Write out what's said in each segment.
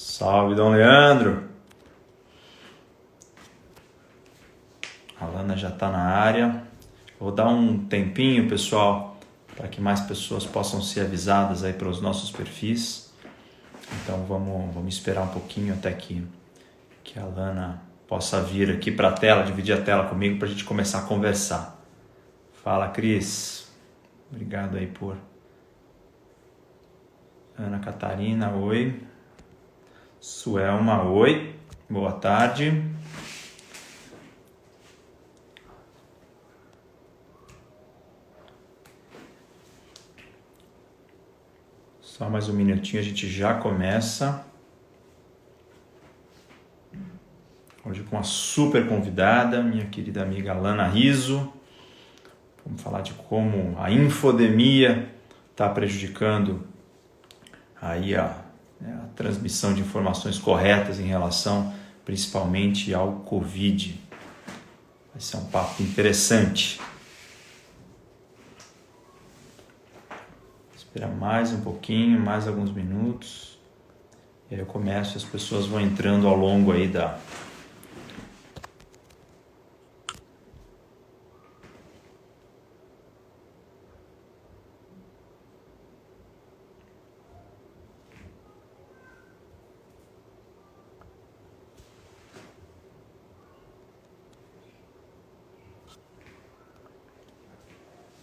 Salve, Dom Leandro. A Lana já está na área. Vou dar um tempinho, pessoal, para que mais pessoas possam ser avisadas aí pelos nossos perfis. Então vamos esperar um pouquinho até que a Lana possa vir aqui para a tela, dividir a tela comigo para a gente começar a conversar. Fala, Cris. Obrigado aí por... Ana Catarina, oi. Suelma, oi. Boa tarde. Só mais um minutinho, a gente já começa. Hoje com uma super convidada, minha querida amiga Lana Rizzo. Vamos falar de como a infodemia está prejudicando aí a transmissão de informações corretas em relação principalmente ao Covid. Vai ser um papo interessante. Esperar mais um pouquinho, mais alguns minutos. E aí eu começo e as pessoas vão entrando ao longo aí da...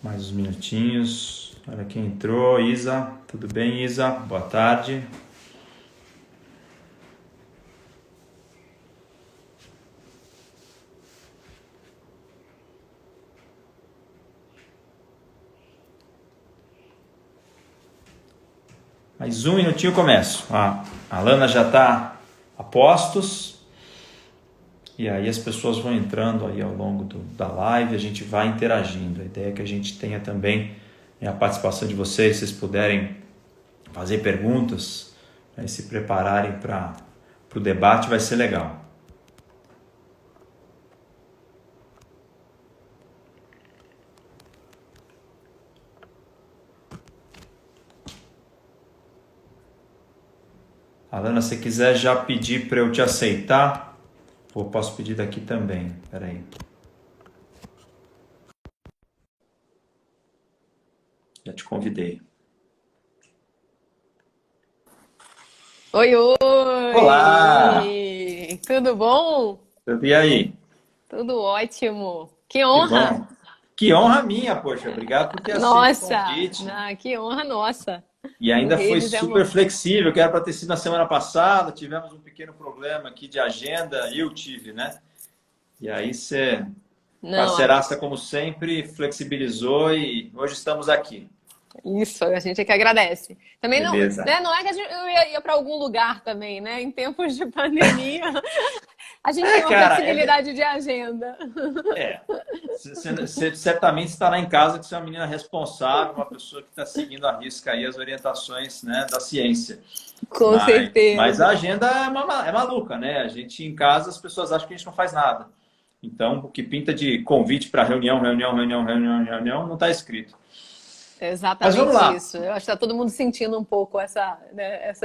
Mais uns minutinhos. Olha quem entrou, Isa. Tudo bem, Isa? Boa tarde. Mais um minutinho eu começo. A Lana já está a postos. E aí as pessoas vão entrando aí ao longo da live, a gente vai interagindo. A ideia é que a gente tenha também a participação de vocês, se vocês puderem fazer perguntas, se prepararem para o debate, vai ser legal. Alana, se quiser já pedir para eu te aceitar, eu posso pedir daqui também. Espera aí. Já te convidei. Oi, oi! Olá! Tudo bom? E aí? Tudo ótimo. Que Que honra! bom. Que honra minha, poxa. Obrigado por ter aceito o Nossa! convite. Que honra nossa! E ainda O foi Redes é super flexível, que era para ter sido na semana passada. Tivemos um pequeno problema aqui de agenda, eu tive, né? E aí você, parceiraça como sempre, flexibilizou e hoje estamos aqui. Isso, a gente é que agradece. Também Beleza. não é que eu ia para algum lugar também, né? Em tempos de pandemia, a gente tem uma flexibilidade de agenda. Você certamente estará em casa, que você é uma menina responsável, uma pessoa que está seguindo à risca aí as orientações, né, da ciência. Com certeza. Mas a agenda é maluca, né? A gente em casa, as pessoas acham que a gente não faz nada. Então, o que pinta de convite para reunião, não está escrito. Exatamente isso. Eu acho que está todo mundo sentindo um pouco essa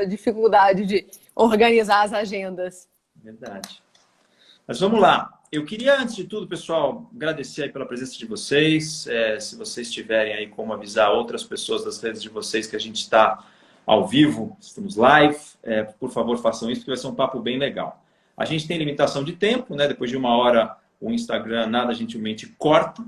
dificuldade de organizar as agendas. Verdade. Mas vamos lá. Eu queria, antes de tudo, pessoal, agradecer aí pela presença de vocês. Se vocês tiverem aí como avisar outras pessoas das redes de vocês que a gente está ao vivo, estamos live, por favor, façam isso, porque vai ser um papo bem legal. A gente tem limitação de tempo, né? Depois de 1 hora, o Instagram nada gentilmente corta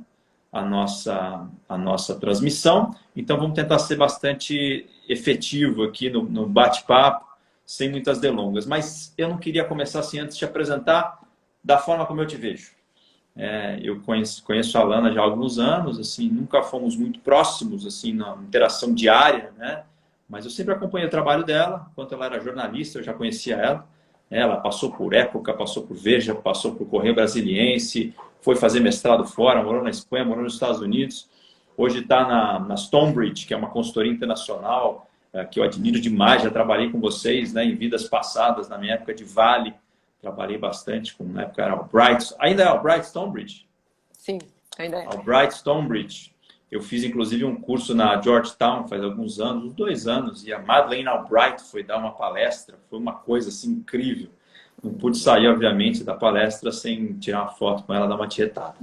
a nossa transmissão. Então, vamos tentar ser bastante efetivo aqui no bate-papo, sem muitas delongas. Mas eu não queria começar assim antes de te apresentar da forma como eu te vejo. Eu conheço a Lana já há alguns anos, assim, nunca fomos muito próximos assim, na interação diária, né? Mas eu sempre acompanhei o trabalho dela. Enquanto ela era jornalista, eu já conhecia ela. Ela passou por Época, passou por Veja, passou por Correio Brasiliense, foi fazer mestrado fora, morou na Espanha, morou nos Estados Unidos. Hoje está na Stonebridge, que é uma consultoria internacional que eu admiro demais. Já trabalhei com vocês, né, em vidas passadas, na minha época de Vale. Trabalhei bastante na época era Albright. Ainda é Albright Stonebridge? Sim, ainda é. Albright Stonebridge. Eu fiz, inclusive, um curso na Georgetown faz alguns anos, uns 2 anos, e a Madeleine Albright foi dar uma palestra. Foi uma coisa assim incrível. Não pude sair, obviamente, da palestra sem tirar uma foto com ela, dar uma tietada.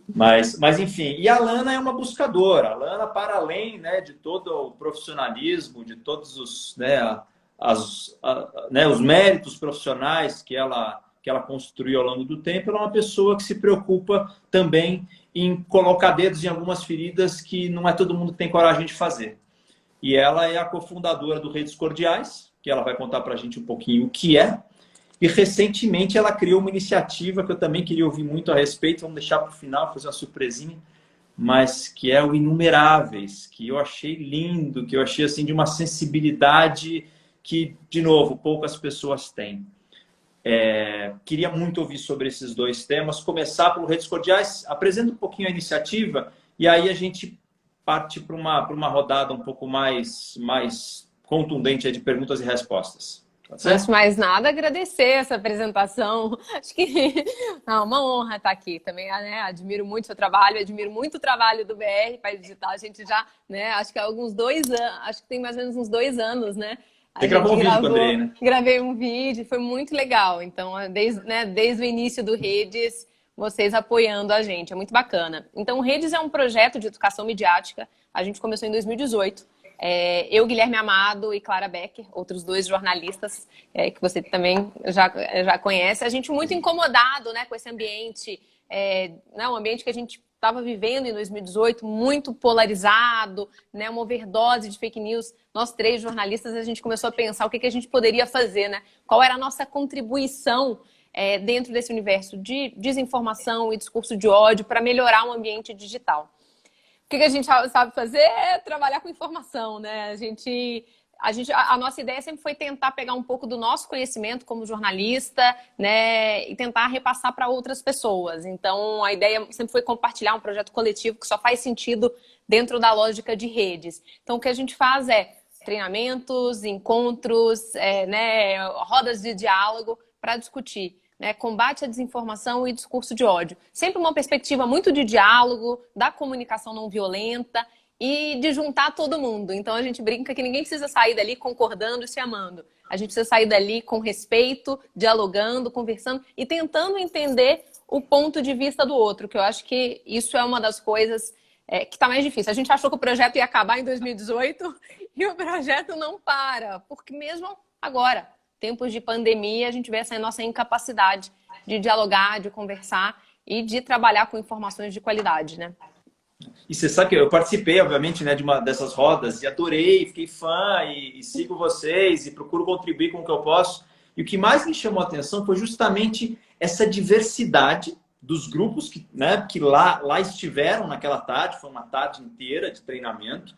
Mas enfim, e a Lana é uma buscadora. A Lana, para além, né, de todo o profissionalismo, de todos os, né, os méritos profissionais que ela construiu ao longo do tempo, ela é uma pessoa que se preocupa também em colocar dedos em algumas feridas que não é todo mundo que tem coragem de fazer. E ela é a cofundadora do Redes Cordiais, que ela vai contar para a gente um pouquinho o que é. E recentemente ela criou uma iniciativa que eu também queria ouvir muito a respeito, vamos deixar para o final, fazer uma surpresinha, mas que é o Inumeráveis, que eu achei lindo, que eu achei assim de uma sensibilidade que, de novo, poucas pessoas têm. Queria muito ouvir sobre esses dois temas. Começar pelo Redes Cordiais, apresenta um pouquinho a iniciativa e aí a gente parte para uma rodada um pouco mais contundente de perguntas e respostas. Antes de mais nada, agradecer essa apresentação. Acho que é uma honra estar aqui também, né? Admiro muito o seu trabalho, admiro muito o trabalho do BR Pai Digital. A gente já, né? Acho que há alguns 2 anos, acho que tem mais ou menos uns 2 anos, né? Você gravou um vídeo com o Andrei, né? Gravei um vídeo, foi muito legal. Então, desde o início do Redes, vocês apoiando a gente, é muito bacana. Então, o Redes é um projeto de educação midiática. A gente começou em 2018. Eu, Guilherme Amado e Clara Becker, outros 2 jornalistas que você também já conhece. A gente muito incomodado, né, com esse ambiente, um ambiente que a gente estava vivendo em 2018, muito polarizado, né, uma overdose de fake news. Nós 3 jornalistas, a gente começou a pensar o que a gente poderia fazer, né? Qual era a nossa contribuição dentro desse universo de desinformação e discurso de ódio para melhorar o ambiente digital. O que a gente sabe fazer é trabalhar com informação, né? A nossa ideia sempre foi tentar pegar um pouco do nosso conhecimento como jornalista, né, e tentar repassar para outras pessoas. Então, a ideia sempre foi compartilhar um projeto coletivo que só faz sentido dentro da lógica de redes. Então, o que a gente faz é treinamentos, encontros, né, rodas de diálogo para discutir, né, combate à desinformação e discurso de ódio. Sempre uma perspectiva muito de diálogo, da comunicação não violenta e de juntar todo mundo. Então a gente brinca que ninguém precisa sair dali concordando e se amando. A gente precisa sair dali com respeito, dialogando, conversando e tentando entender o ponto de vista do outro, que eu acho que isso é uma das coisas que está mais difícil. A gente achou que o projeto ia acabar em 2018 e o projeto não para, porque mesmo agora, tempos de pandemia, a gente vê essa nossa incapacidade de dialogar, de conversar e de trabalhar com informações de qualidade, né? E você sabe que eu participei, obviamente, né, de uma dessas rodas e adorei, fiquei fã e sigo vocês e procuro contribuir com o que eu posso. E o que mais me chamou a atenção foi justamente essa diversidade dos grupos que lá estiveram naquela tarde, foi uma tarde inteira de treinamento.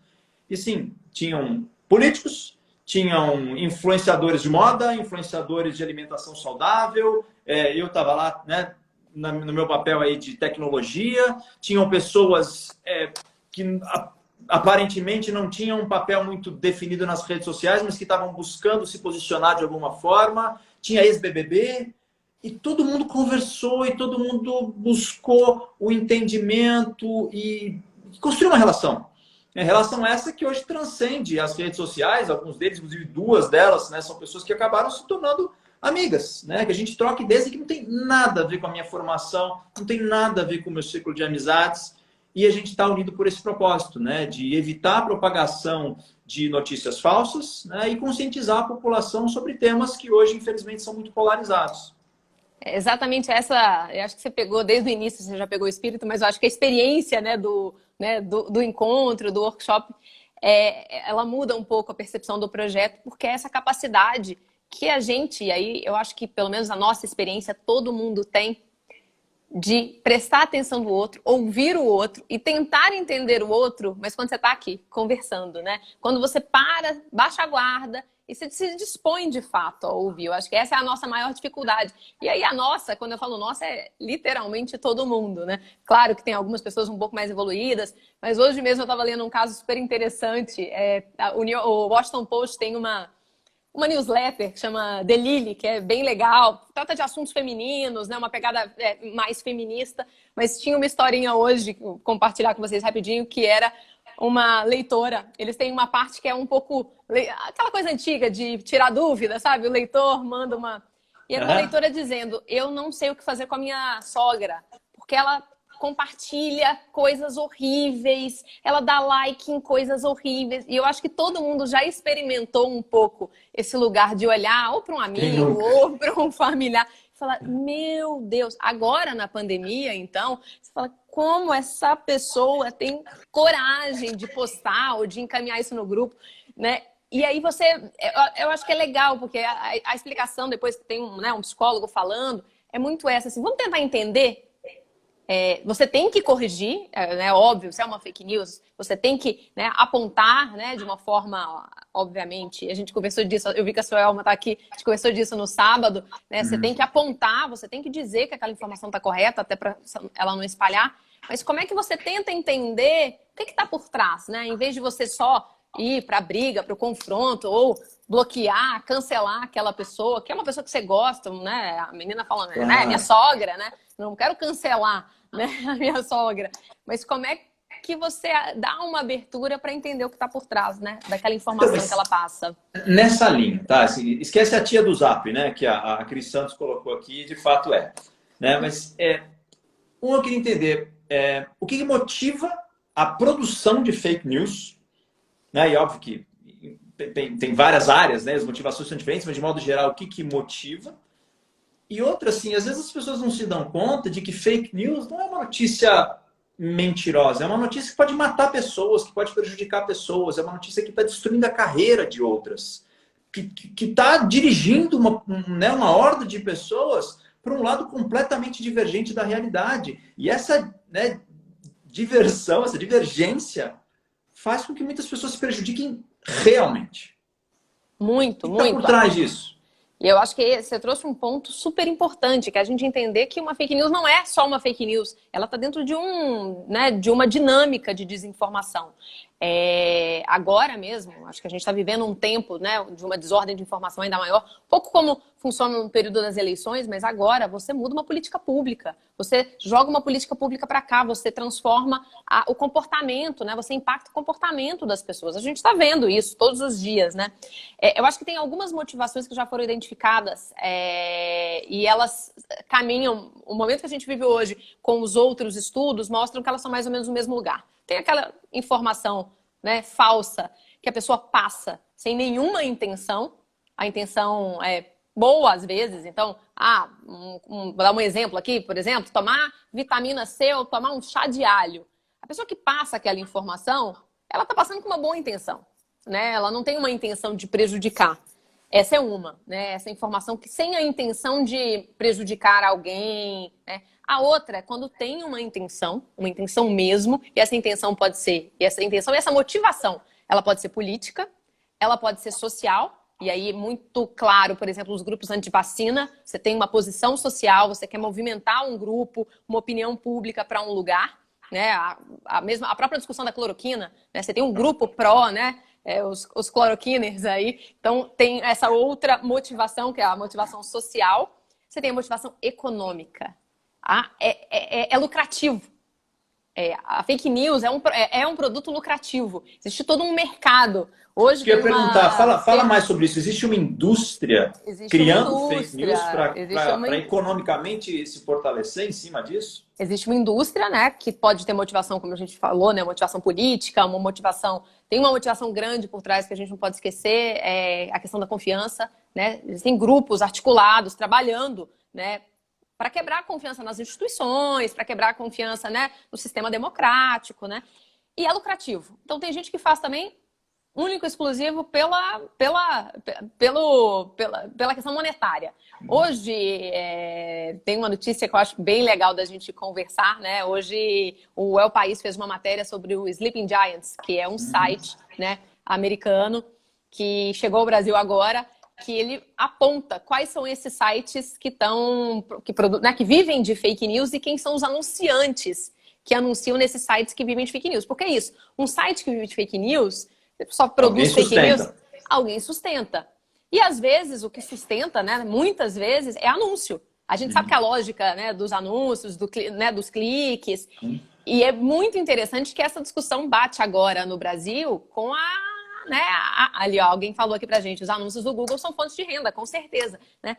E sim, tinham políticos, tinham influenciadores de moda, influenciadores de alimentação saudável. Eu estava lá, né, no meu papel aí de tecnologia. Tinham pessoas que aparentemente não tinham um papel muito definido nas redes sociais, mas que estavam buscando se posicionar de alguma forma. Tinha ex-BBB. E todo mundo conversou e todo mundo buscou o entendimento e construiu uma relação. Relação essa que hoje transcende as redes sociais, alguns deles, inclusive 2 delas, né, são pessoas que acabaram se tornando amigas, né, que a gente troca ideias que não tem nada a ver com a minha formação, não tem nada a ver com o meu círculo de amizades, e a gente está unido por esse propósito, né, de evitar a propagação de notícias falsas, né, e conscientizar a população sobre temas que hoje, infelizmente, são muito polarizados. Exatamente essa, eu acho que você pegou desde o início, você já pegou o espírito, mas eu acho que a experiência, né, do encontro, do workshop, ela muda um pouco a percepção do projeto, porque é essa capacidade que a gente, e aí eu acho que pelo menos a nossa experiência, todo mundo tem, de prestar atenção no outro, ouvir o outro e tentar entender o outro, mas quando você está aqui conversando, né? Quando você para, baixa a guarda e você se dispõe de fato a ouvir. Eu acho que essa é a nossa maior dificuldade. E aí a nossa, quando eu falo nossa, é literalmente todo mundo, né? Claro que tem algumas pessoas um pouco mais evoluídas, mas hoje mesmo eu estava lendo um caso super interessante. O Washington Post tem uma uma newsletter que chama The Lily, que é bem legal, trata de assuntos femininos, né? Uma pegada mais feminista, mas tinha uma historinha hoje, compartilhar com vocês rapidinho, que era uma leitora. Eles têm uma parte que é um pouco aquela coisa antiga de tirar dúvida, sabe? O leitor manda uma... E era uma leitora dizendo, eu não sei o que fazer com a minha sogra, porque ela compartilha coisas horríveis, ela dá like em coisas horríveis. E eu acho que todo mundo já experimentou um pouco esse lugar de olhar ou para um amigo ou para um familiar e falar, meu Deus, agora na pandemia, então, você fala, como essa pessoa tem coragem de postar ou de encaminhar isso no grupo, né? E aí eu acho que é legal, porque a explicação depois que tem um psicólogo falando, é muito essa, assim, vamos tentar entender. Você tem que corrigir, né, óbvio, se é uma fake news, você tem que, né, apontar, né, de uma forma, obviamente, a gente conversou disso, eu vi que a Suelma está aqui, a gente conversou disso no sábado, né, você tem que apontar, você tem que dizer que aquela informação está correta, até para ela não espalhar, mas como é que você tenta entender o que está por trás, né, em vez de você só ir para a briga, para o confronto, ou bloquear, cancelar aquela pessoa, que é uma pessoa que você gosta, né, a menina falando, né, minha sogra, né, não quero cancelar, né, a minha sogra. Mas como é que você dá uma abertura para entender o que está por trás, né, daquela informação que ela passa? Nessa linha, tá? Assim, esquece a tia do Zap, né, que a Cris Santos colocou aqui, de fato é. Né? Mas eu queria entender o que motiva a produção de fake news, né? E óbvio que tem várias áreas, né? As motivações são diferentes, mas de modo geral, o que motiva? E outra, assim, às vezes as pessoas não se dão conta de que fake news não é uma notícia mentirosa, é uma notícia que pode matar pessoas, que pode prejudicar pessoas, é uma notícia que está destruindo a carreira de outras, que está dirigindo uma horda de pessoas para um lado completamente divergente da realidade. E essa, né, diversão, essa divergência faz com que muitas pessoas se prejudiquem realmente. Muito, muito. O que está por trás disso? E eu acho que você trouxe um ponto super importante, que é a gente entender que uma fake news não é só uma fake news, ela está dentro de de uma dinâmica de desinformação. Agora mesmo, acho que a gente está vivendo um tempo, né, de uma desordem de informação ainda maior, um pouco como funciona no período das eleições, mas agora você muda uma política pública, você joga uma política pública para cá, você transforma o comportamento, né, você impacta o comportamento das pessoas. A gente está vendo isso todos os dias, né? Eu acho que tem algumas motivações que já foram identificadas e elas caminham, o momento que a gente vive hoje com os outros estudos mostram que elas são mais ou menos no mesmo lugar. Tem aquela informação, né, falsa que a pessoa passa sem nenhuma intenção. A intenção é boa às vezes. Então, vou dar um exemplo aqui, por exemplo, tomar vitamina C ou tomar um chá de alho. A pessoa que passa aquela informação, ela está passando com uma boa intenção, né? Ela não tem uma intenção de prejudicar. Essa é uma, né? Essa informação que sem a intenção de prejudicar alguém, né? A outra é quando tem uma intenção mesmo, e essa intenção pode ser, e essa motivação, ela pode ser política, ela pode ser social, e aí muito claro, por exemplo, os grupos anti-vacina, você tem uma posição social, você quer movimentar um grupo, uma opinião pública para um lugar, né? A própria discussão da cloroquina, né? Você tem um grupo pró, né? Os cloroquiners aí, então tem essa outra motivação, que é a motivação social, você tem a motivação econômica. É lucrativo. A fake news é um produto lucrativo. Existe todo um mercado. Hoje eu ia perguntar, fala mais sobre isso. Existe uma indústria criando fake news para economicamente se fortalecer em cima disso? Existe uma indústria, né, que pode ter motivação, como a gente falou, né, motivação política, tem uma motivação grande por trás que a gente não pode esquecer, a questão da confiança, né? Existem grupos articulados trabalhando, né, para quebrar a confiança nas instituições, para quebrar a confiança, né, no sistema democrático, né? E é lucrativo. Então tem gente que faz também único e exclusivo pela questão monetária. Hoje tem uma notícia que eu acho bem legal da gente conversar, né? Hoje o El País fez uma matéria sobre o Sleeping Giants, que é um site, né, americano que chegou ao Brasil agora, que ele aponta quais são esses sites que vivem de fake news e quem são os anunciantes que anunciam nesses sites que vivem de fake news. Porque é isso, um site que vive de fake news só produz fake news, alguém sustenta. E às vezes o que sustenta, né, muitas vezes, é anúncio. A gente sabe que a lógica, né, dos anúncios, né, dos cliques, e é muito interessante que essa discussão bate agora no Brasil com né, ali ó, alguém falou aqui pra gente, os anúncios do Google são fontes de renda, com certeza, né?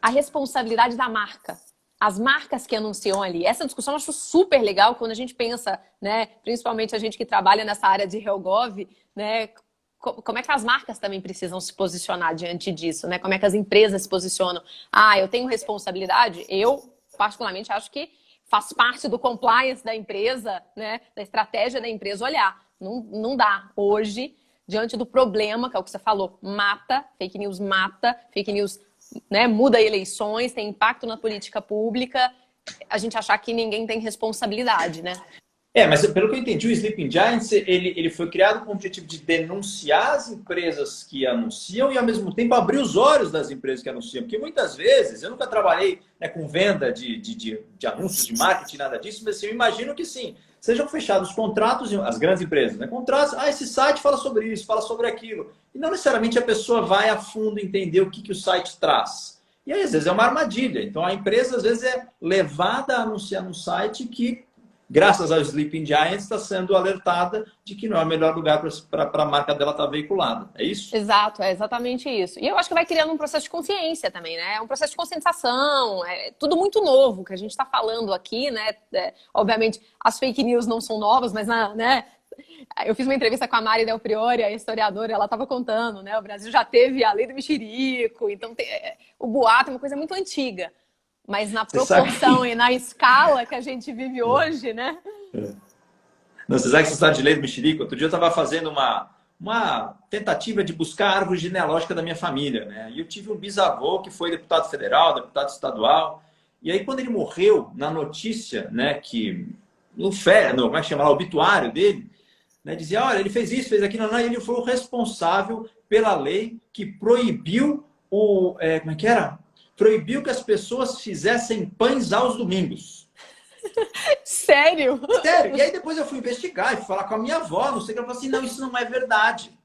A responsabilidade da marca. As marcas que anunciam ali. Essa discussão eu acho super legal quando a gente pensa, né, principalmente a gente que trabalha nessa área de RealGov, né, como é que as marcas também precisam se posicionar diante disso, né? Como é que as empresas se posicionam? Ah, eu tenho responsabilidade? Eu, particularmente, acho que faz parte do compliance da empresa, né, da estratégia da empresa olhar. Não dá. Hoje, diante do problema, que é o que você falou, mata, fake news, né, muda eleições, tem impacto na política pública, a gente achar que ninguém tem responsabilidade, né? Mas pelo que eu entendi, o Sleeping Giants ele foi criado com o objetivo de denunciar as empresas que anunciam e, ao mesmo tempo, abrir os olhos das empresas que anunciam. Porque muitas vezes, eu nunca trabalhei, né, com venda de anúncios, de marketing, nada disso, mas assim, eu imagino que sim, sejam fechados contratos, as grandes empresas, né, contratos, esse site fala sobre isso, fala sobre aquilo. E não necessariamente a pessoa vai a fundo entender o que o site traz. E aí, às vezes, é uma armadilha. Então, a empresa, às vezes, é levada a anunciar num site que, graças ao Sleeping Giants, está sendo alertada de que não é o melhor lugar para a marca dela estar veiculada. É isso? Exato, é exatamente isso. E eu acho que vai criando um processo de consciência também, né? É um processo de conscientização, é tudo muito novo que a gente está falando aqui, né? Obviamente, as fake news não são novas, mas, né? Eu fiz uma entrevista com a Mari Del Priore, a historiadora, ela estava contando, né? O Brasil já teve a lei do mexerico, então o boato é uma coisa muito antiga. Mas na proporção e na escala que a gente vive hoje, né? Não, você sabe que você está de lei do mexerico? Outro dia eu estava fazendo uma tentativa de buscar a árvore genealógica da minha família, né? E eu tive um bisavô que foi deputado federal, deputado estadual. E aí, quando ele morreu, na notícia, né, que como é que chama lá, o obituário dele, né, dizia, olha, ele fez isso, fez aquilo, não, e ele foi o responsável pela lei que proibiu como é que era? Proibiu que as pessoas fizessem pães aos domingos. Sério? Sério. E aí depois eu fui investigar e fui falar com a minha avó, não sei o que. Ela falou assim, não, isso não é verdade.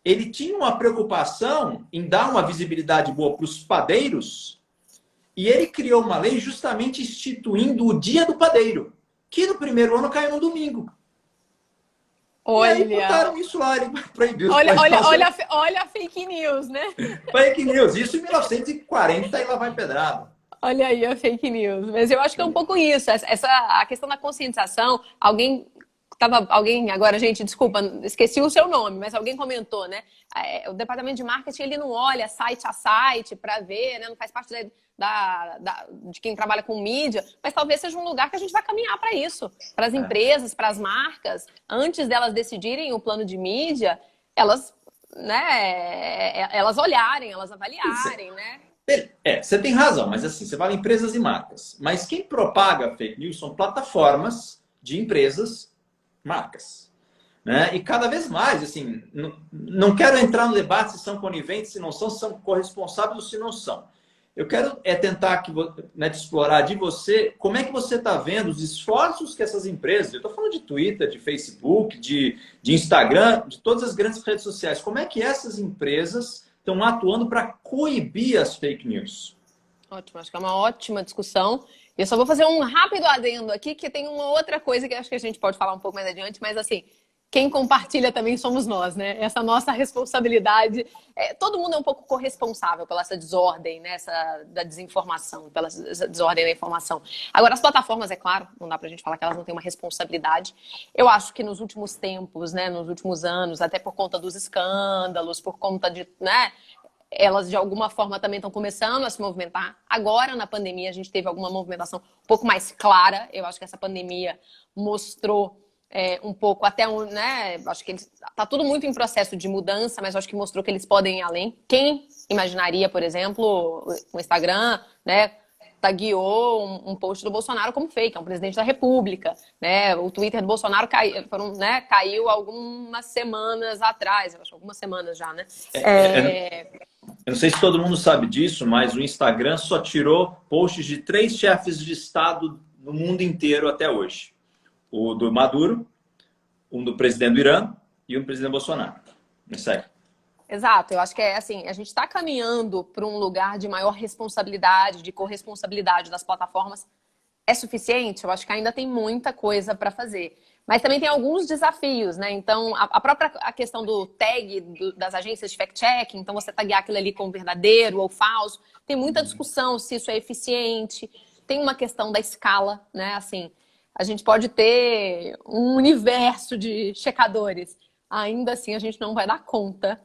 Ele tinha uma preocupação em dar uma visibilidade boa para os padeiros e ele criou uma lei justamente instituindo o dia do padeiro, que no primeiro ano caiu no domingo. Olha. E aí botaram isso lá, ele proibiu. Olha a fake news, né? Fake news, isso em 1940 e lá vai pedrada. Olha aí a fake news. Mas eu acho que é um pouco isso. A questão da conscientização. Alguém agora, gente, desculpa, esqueci o seu nome, mas alguém comentou, né? O departamento de marketing, ele não olha site a site para ver, né? Não faz parte de quem trabalha com mídia, mas talvez seja um lugar que a gente vai caminhar para isso. Para as empresas, para as marcas, antes delas decidirem o plano de mídia, elas, né, elas olharem, elas avaliarem, né? Você tem razão, mas assim, você fala empresas e marcas. Mas quem propaga fake news são plataformas de empresas, marcas. Né? E cada vez mais, assim, não quero entrar no debate se são coniventes, se não são, se são corresponsáveis ou se não são. Eu quero tentar né, explorar de você como é que você está vendo os esforços que essas empresas, eu estou falando de Twitter, de Facebook, de Instagram, de todas as grandes redes sociais, como é que essas empresas estão atuando para coibir as fake news? Ótimo, acho que é uma ótima discussão. Eu só vou fazer um rápido adendo aqui, que tem uma outra coisa que acho que a gente pode falar um pouco mais adiante, mas assim, quem compartilha também somos nós, né? Essa nossa responsabilidade. Todo mundo é um pouco corresponsável pela essa desordem, né? Da desinformação, pela essa desordem da informação. Agora, as plataformas, é claro, não dá pra gente falar que elas não têm uma responsabilidade. Eu acho que nos últimos tempos, né, nos últimos anos, até por conta dos escândalos, por conta de, né, elas de alguma forma também estão começando a se movimentar. Agora, na pandemia, a gente teve alguma movimentação um pouco mais clara. Eu acho que essa pandemia mostrou um pouco até né? Acho que tá tudo muito em processo de mudança, mas acho que mostrou que eles podem ir além. Quem imaginaria, por exemplo, o Instagram, né, tagueou um post do Bolsonaro como fake, é um presidente da República, né? O Twitter do Bolsonaro caiu algumas semanas atrás, eu acho, algumas semanas já, né? Eu não sei se todo mundo sabe disso, mas o Instagram só tirou posts de 3 chefes de Estado no mundo inteiro até hoje. O do Maduro, um do presidente do Irã e um do presidente Bolsonaro. É sério. Exato, eu acho que é assim, a gente está caminhando para um lugar de maior responsabilidade, de corresponsabilidade das plataformas. É suficiente? Eu acho que ainda tem muita coisa para fazer. Mas também tem alguns desafios, né? Então, a própria a questão do tag das agências de fact-checking, então você taguear aquilo ali como verdadeiro ou falso, tem muita discussão se isso é eficiente. Tem uma questão da escala, né? Assim, a gente pode ter um universo de checadores. Ainda assim, a gente não vai dar conta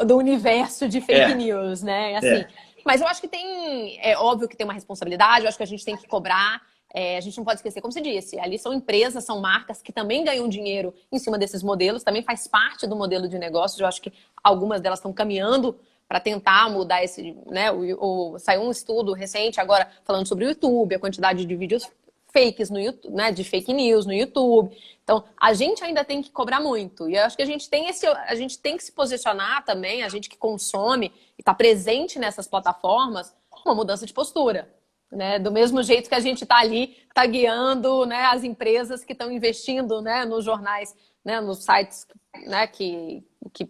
do universo de fake É, news, né? Assim, é. mas eu acho que tem, é óbvio que tem uma responsabilidade, eu acho que a gente tem que cobrar, a gente não pode esquecer, como você disse, ali são empresas, são marcas que também ganham dinheiro em cima desses modelos, também faz parte do modelo de negócio, eu acho que algumas delas estão caminhando para tentar mudar esse, né? Saiu um estudo recente agora falando sobre o YouTube, a quantidade de vídeos fakes no YouTube, né, de fake news no YouTube. Então, a gente ainda tem que cobrar muito. E eu acho que a gente tem que se posicionar também, a gente que consome e está presente nessas plataformas, uma mudança de postura. Né? Do mesmo jeito que a gente está ali tagueando, né, as empresas que estão investindo, né, nos jornais, né, nos sites, né, que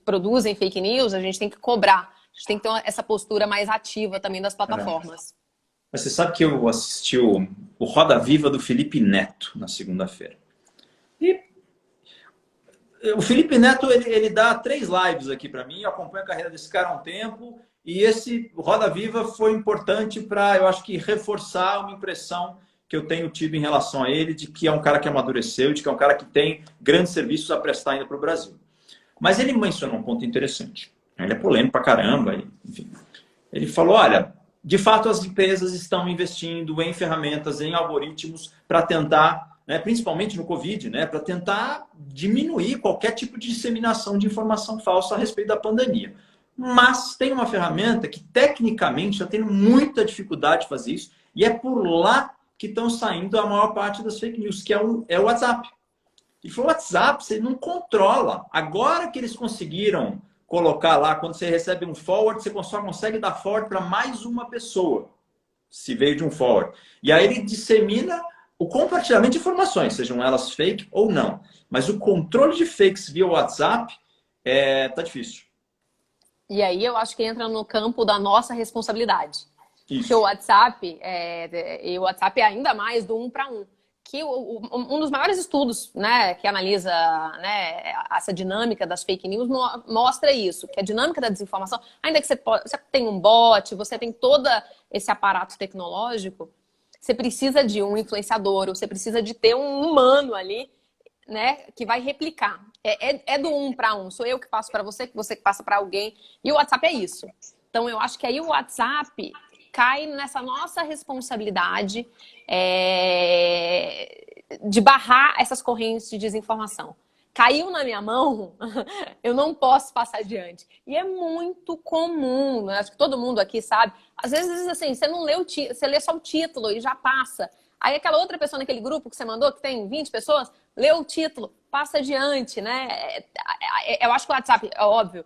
produzem fake news, a gente tem que cobrar. A gente tem que ter essa postura mais ativa também das plataformas. Mas você sabe que eu assisti o Roda Viva do Felipe Neto na segunda-feira. E o Felipe Neto, ele dá 3 lives aqui para mim, eu acompanho a carreira desse cara há um tempo, e esse Roda Viva foi importante para, eu acho que, reforçar uma impressão que eu tenho tido em relação a ele, de que é um cara que amadureceu, de que é um cara que tem grandes serviços a prestar ainda para o Brasil. Mas ele mencionou um ponto interessante. Ele é polêmico pra caramba, enfim. Ele falou, olha, de fato as empresas estão investindo em ferramentas, em algoritmos para tentar, né, principalmente no Covid, né, para tentar diminuir qualquer tipo de disseminação de informação falsa a respeito da pandemia. Mas tem uma ferramenta que tecnicamente está tendo muita dificuldade de fazer isso e é por lá que estão saindo a maior parte das fake news, que é o WhatsApp. E foi o WhatsApp, você não controla. Agora que eles conseguiram colocar lá, quando você recebe um forward, você só consegue dar forward para mais uma pessoa, se veio de um forward. E aí ele dissemina o compartilhamento de informações, sejam elas fake ou não. Mas o controle de fakes via WhatsApp tá difícil. E aí eu acho que entra no campo da nossa responsabilidade. Porque o Isso. WhatsApp, e o WhatsApp é ainda mais do um para um. Que um dos maiores estudos, né, que analisa, né, essa dinâmica das fake news mostra isso, que a dinâmica da desinformação, ainda que você tem um bot, você tem todo esse aparato tecnológico, você precisa de um influenciador, ou você precisa de ter um humano ali, né, que vai replicar. É do um para um. Sou eu que passo para você que passa para alguém. E o WhatsApp é isso. Então, eu acho que aí o WhatsApp cai nessa nossa responsabilidade de barrar essas correntes de desinformação. Caiu na minha mão, eu não posso passar adiante. E é muito comum, acho que todo mundo aqui sabe. Às vezes, assim, você não lê você lê só o título e já passa. Aí aquela outra pessoa naquele grupo que você mandou, que tem 20 pessoas, lê o título, passa adiante, né? Eu acho que o WhatsApp, é óbvio,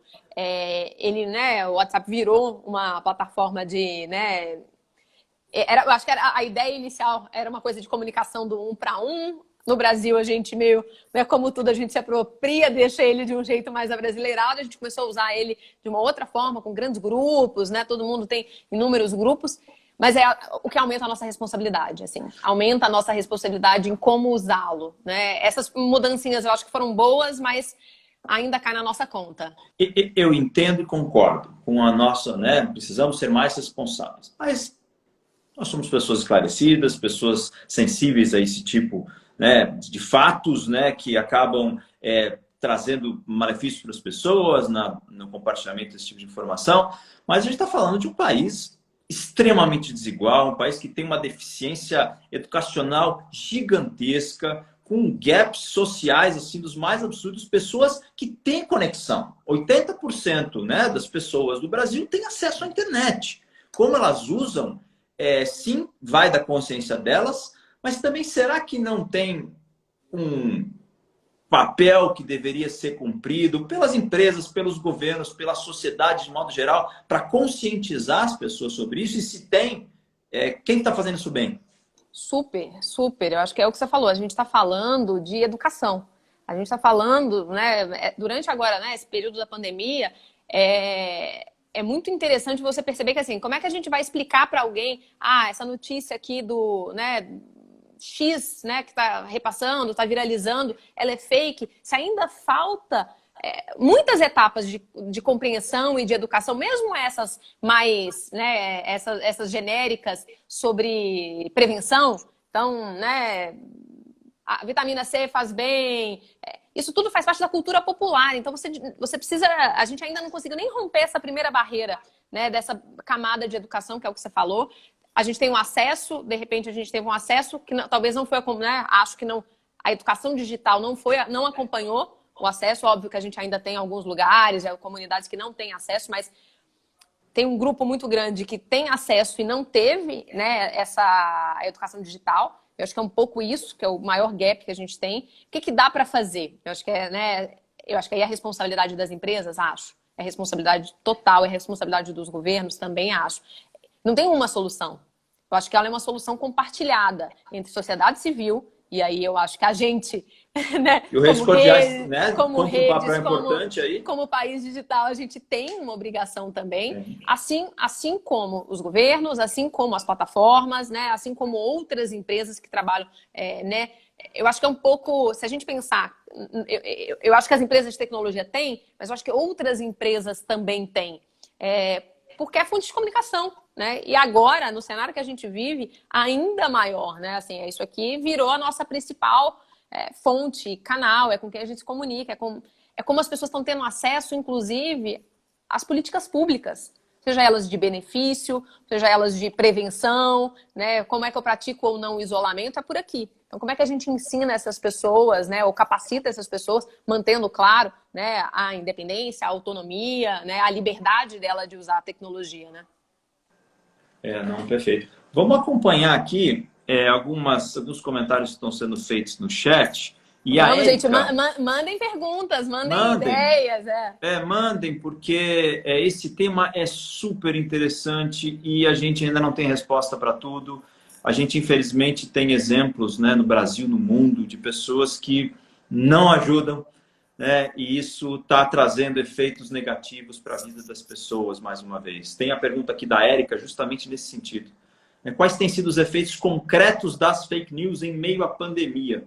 o WhatsApp virou uma plataforma de, né? Eu acho que a ideia inicial era uma coisa de comunicação do um para um. No Brasil, a gente meio, né, como tudo, a gente se apropria, deixa ele de um jeito mais abrasileirado. A gente começou a usar ele de uma outra forma, com grandes grupos, né? Todo mundo tem inúmeros grupos. Mas é o que aumenta a nossa responsabilidade, assim. Aumenta a nossa responsabilidade em como usá-lo, né? Essas mudancinhas eu acho que foram boas, mas ainda cai na nossa conta. Eu entendo e concordo com a nossa, né? Precisamos ser mais responsáveis. Mas nós somos pessoas esclarecidas, pessoas sensíveis a esse tipo, né, de fatos, né, que acabam trazendo malefícios para as pessoas no compartilhamento desse tipo de informação. Mas a gente está falando de um país extremamente desigual, um país que tem uma deficiência educacional gigantesca, com gaps sociais assim dos mais absurdos, pessoas que têm conexão. 80%, né, das pessoas do Brasil têm acesso à internet. Como elas usam, sim, vai da consciência delas, mas também será que não tem um papel que deveria ser cumprido pelas empresas, pelos governos, pela sociedade de modo geral, para conscientizar as pessoas sobre isso? E se tem, quem está fazendo isso bem? Super, super. Eu acho que é o que você falou. A gente está falando de educação. A gente está falando, né, durante agora, né, esse período da pandemia, é muito interessante você perceber que, assim, como é que a gente vai explicar para alguém, essa notícia aqui do, né, X, né, que está repassando, está viralizando, ela é fake, se ainda falta muitas etapas de compreensão e de educação, mesmo essas mais, né, essas genéricas sobre prevenção, então, né, a vitamina C faz bem, isso tudo faz parte da cultura popular, então você precisa, a gente ainda não conseguiu nem romper essa primeira barreira, né, dessa camada de educação, que é o que você falou. A gente tem um acesso, de repente a gente teve um acesso que não, talvez não foi, né, acho que não, a educação digital não acompanhou o acesso. Óbvio que a gente ainda tem alguns lugares, comunidades que não têm acesso, mas tem um grupo muito grande que tem acesso e não teve, né, essa educação digital. Eu acho que é um pouco isso, que é o maior gap que a gente tem. O que dá para fazer? Eu acho que eu acho que aí é a responsabilidade das empresas, acho. É responsabilidade total, é responsabilidade dos governos, também acho. Não tem uma solução. Eu acho que ela é uma solução compartilhada entre sociedade civil, e aí eu acho que a gente, né, E o Redes Cordiais, né, como cumpre um papel redes, importante aí. como país digital, a gente tem uma obrigação também, assim como os governos, assim como as plataformas, né, assim como outras empresas que trabalham, né. Eu acho que é um pouco, se a gente pensar, eu acho que as empresas de tecnologia têm, mas eu acho que outras empresas também têm. Porque é fonte de comunicação, né? E agora, no cenário que a gente vive, ainda maior, né? Assim, isso aqui virou a nossa principal fonte, canal, é com quem a gente se comunica, é como as pessoas estão tendo acesso, inclusive, às políticas públicas, seja elas de benefício, seja elas de prevenção, né? Como é que eu pratico ou não o isolamento, é por aqui. Então, como é que a gente ensina essas pessoas, né, ou capacita essas pessoas, mantendo, claro, né, a independência, a autonomia, né, a liberdade dela de usar a tecnologia, né? Não, perfeito. Vamos acompanhar aqui alguns comentários que estão sendo feitos no chat. E a Vamos, gente, Érica, mandem perguntas, mandem mandem, ideias. mandem, porque esse tema é super interessante e a gente ainda não tem resposta para tudo. A gente, infelizmente, tem exemplos, né, no Brasil, no mundo, de pessoas que não ajudam, né, e isso está trazendo efeitos negativos para a vida das pessoas, mais uma vez. Tem a pergunta aqui da Érica, justamente nesse sentido. Quais têm sido os efeitos concretos das fake news em meio à pandemia?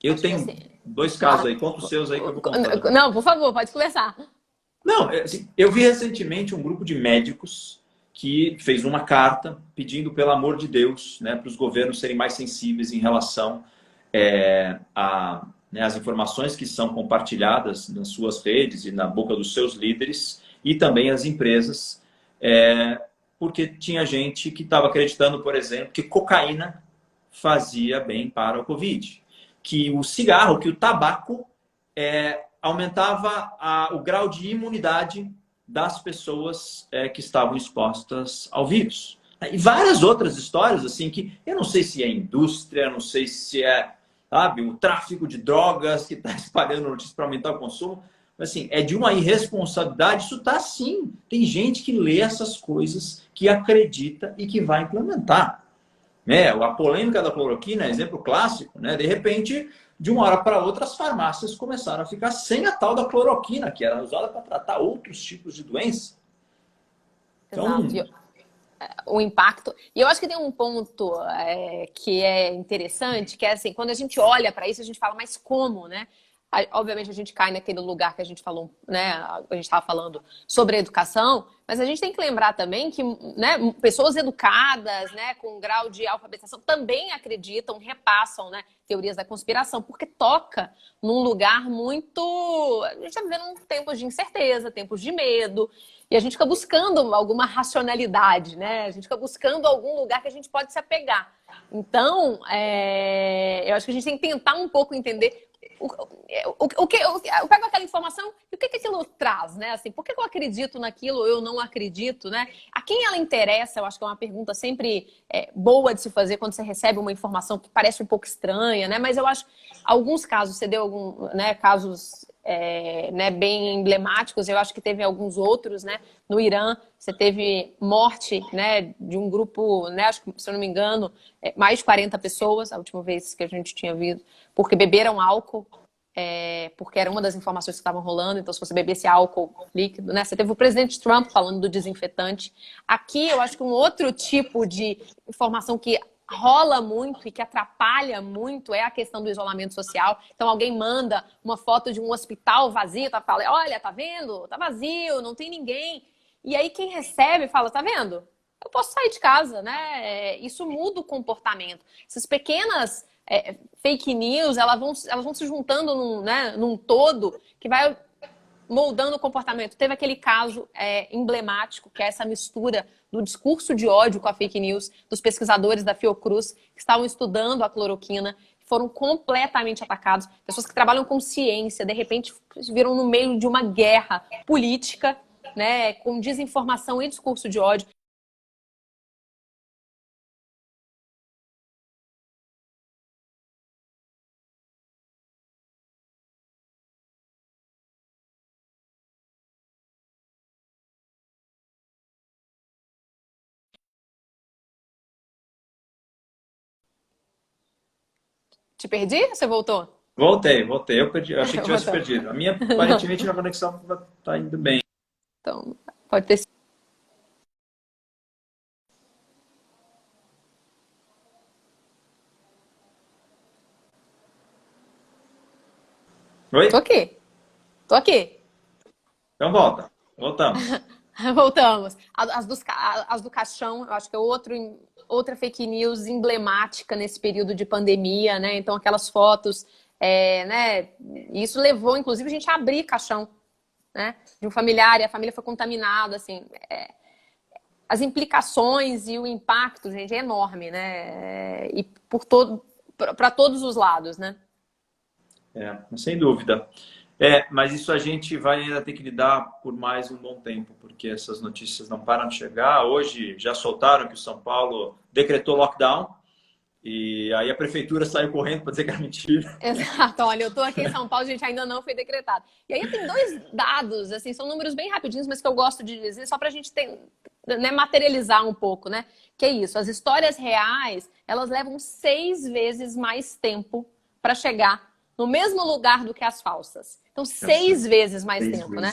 Eu tenho Assim, 2 casos aí, conta os seus aí que eu vou contando. não, por favor, pode começar. Não, assim, eu vi recentemente um grupo de médicos que fez uma carta pedindo, pelo amor de Deus, né, para os governos serem mais sensíveis em relação às informações que são compartilhadas nas suas redes e na boca dos seus líderes e também as empresas, porque tinha gente que estava acreditando, por exemplo, que cocaína fazia bem para o Covid, que o cigarro, que o tabaco aumentava o grau de imunidade das pessoas que estavam expostas ao vírus. E várias outras histórias, assim, que eu não sei se é indústria, não sei se sabe, o tráfico de drogas que está espalhando notícias para aumentar o consumo, mas assim, é de uma irresponsabilidade, isso está assim. Tem gente que lê essas coisas, que acredita e que vai implementar. A polêmica da cloroquina é exemplo clássico, né? De repente, de uma hora para outra, as farmácias começaram a ficar sem a tal da cloroquina, que era usada para tratar outros tipos de doença. Então, exato. O impacto. E eu acho que tem um ponto que é interessante, que é assim, quando a gente olha para isso, a gente fala, mas como, né? Obviamente a gente cai naquele lugar que a gente falou, né? A gente estava falando sobre a educação, mas a gente tem que lembrar também que, né, pessoas educadas, né, com um grau de alfabetização também acreditam, repassam, né, teorias da conspiração, porque toca num lugar muito. A gente está vivendo tempos de incerteza, tempos de medo, e a gente fica buscando alguma racionalidade, né? A gente fica buscando algum lugar que a gente pode se apegar. Então, eu acho que a gente tem que tentar um pouco entender eu pego aquela informação e o que aquilo traz, né? Assim, por que eu acredito naquilo ou eu não acredito, né? A quem ela interessa, eu acho que é uma pergunta sempre boa de se fazer quando você recebe uma informação que parece um pouco estranha, né? Mas eu acho, alguns casos, você deu casos né, bem emblemáticos, eu acho que teve alguns outros, né? No Irã, você teve morte, né, de um grupo, né, acho que, se eu não me engano, mais de 40 pessoas, a última vez que a gente tinha visto, porque beberam álcool, porque era uma das informações que estavam rolando. Então, se você bebesse álcool líquido, né? Você teve o presidente Trump falando do desinfetante. Aqui, eu acho que um outro tipo de informação que rola muito e que atrapalha muito é a questão do isolamento social. Então, alguém manda uma foto de um hospital vazio, fala, olha, tá vendo? Tá vazio, não tem ninguém. E aí, quem recebe fala, tá vendo? Eu posso sair de casa, né? Isso muda o comportamento. Essas pequenas fake news, elas vão se juntando num todo que vai moldando o comportamento. Teve aquele caso emblemático, que é essa mistura do discurso de ódio com a fake news dos pesquisadores da Fiocruz, que estavam estudando a cloroquina, foram completamente atacados. Pessoas que trabalham com ciência, de repente, viram no meio de uma guerra política, né, com desinformação e discurso de ódio. Te perdi? Você voltou? Voltei. Eu perdi, eu achei que tivesse perdido. A minha, aparentemente, minha conexão está indo bem. Então, pode ter sido. Oi? Tô aqui. Tô aqui. Então volta. Voltamos. Voltamos. As do caixão, eu acho que é outra fake news emblemática nesse período de pandemia, né? Então, aquelas fotos, né? Isso levou, inclusive, a gente a abrir caixão, né? De um familiar, e a família foi contaminada, assim. As implicações e o impacto, gente, é enorme, né? E para todos os lados, né? Sem dúvida. Mas isso a gente vai ainda ter que lidar por mais um bom tempo, porque essas notícias não param de chegar. Hoje já soltaram que o São Paulo decretou lockdown e aí a prefeitura saiu correndo para dizer que era mentira. Exato, olha, eu tô aqui em São Paulo, gente, ainda não foi decretado. E aí tem dois dados, assim, são números bem rapidinhos, mas que eu gosto de dizer, só pra gente né, materializar um pouco, né? Que é isso, as histórias reais, elas levam 6 vezes mais tempo para chegar no mesmo lugar do que as falsas. Então, 6 vezes mais tempo, né?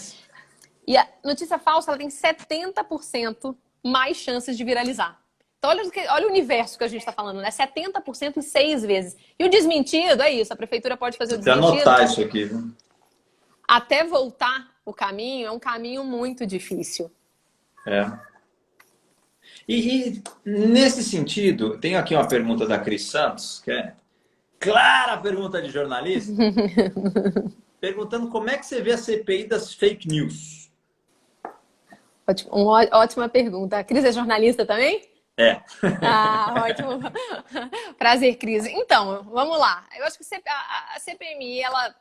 E a notícia falsa, ela tem 70% mais chances de viralizar. Então, olha o universo que a gente está falando, né? 70% em 6 vezes. E o desmentido, é isso, a prefeitura pode fazer o desmentido. Vou anotar isso aqui, viu? Até voltar o caminho, é um caminho muito difícil. E nesse sentido, tem aqui uma pergunta da Cris Santos, que é clara pergunta de jornalista, perguntando como é que você vê a CPI das fake news. Ótima pergunta. A Cris é jornalista também? Ótimo. Prazer, Cris. Então, vamos lá. Eu acho que a CPMI, ela,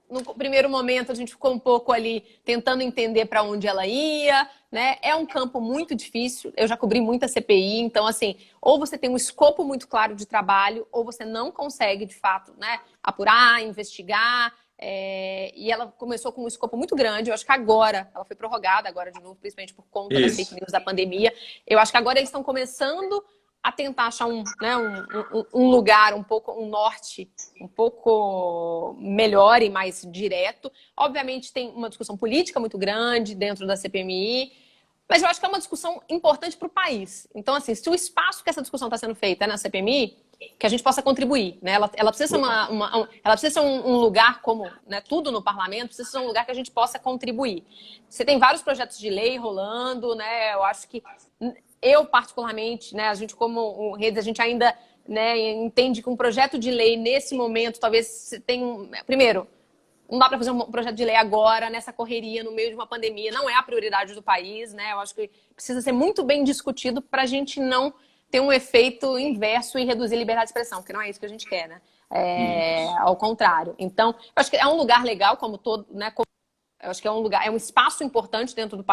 no primeiro momento, a gente ficou um pouco ali tentando entender para onde ela ia, né? É um campo muito difícil. Eu já cobri muita CPI, então, assim, ou você tem um escopo muito claro de trabalho, ou você não consegue, de fato, né, apurar, investigar. E ela começou com um escopo muito grande. Eu acho que agora, ela foi prorrogada agora de novo, principalmente por conta das fake news da pandemia. Eu acho que agora eles estão começando a tentar achar um lugar, um norte um pouco melhor e mais direto. Obviamente tem uma discussão política muito grande dentro da CPMI, mas eu acho que é uma discussão importante para o país. Então, assim, se o espaço que essa discussão está sendo feita na CPMI, que a gente possa contribuir, né? Ela precisa ser ela precisa ser um lugar como, né, tudo no parlamento, precisa ser um lugar que a gente possa contribuir. Você tem vários projetos de lei rolando, né? Eu acho que eu, particularmente, né, a gente como Redes, a gente ainda, né, entende que um projeto de lei nesse momento, talvez tenha... Primeiro, não dá para fazer um projeto de lei agora, nessa correria, no meio de uma pandemia. Não é a prioridade do país, né? Eu acho que precisa ser muito bem discutido para a gente não ter um efeito inverso e reduzir a liberdade de expressão, porque não é isso que a gente quer, né? Ao contrário. Então, eu acho que é um lugar legal, como todo, né? Eu acho que é um espaço importante dentro do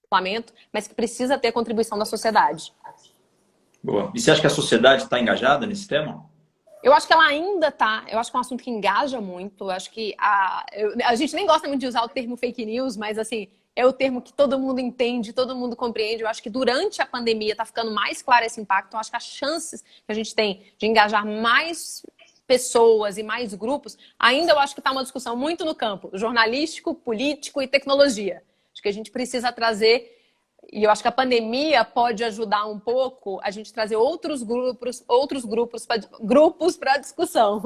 parlamento, mas que precisa ter a contribuição da sociedade. Boa. E você acha que a sociedade está engajada nesse tema? Eu acho que ela ainda tá. Eu acho que é um assunto que engaja muito. Eu acho que a gente nem gosta muito de usar o termo fake news, mas assim, é o termo que todo mundo entende, todo mundo compreende. Eu acho que durante a pandemia está ficando mais claro esse impacto. Eu acho que as chances que a gente tem de engajar mais pessoas e mais grupos, ainda eu acho que está uma discussão muito no campo jornalístico, político e tecnologia. Acho que a gente precisa trazer, e eu acho que a pandemia pode ajudar um pouco a gente trazer outros grupos para discussão.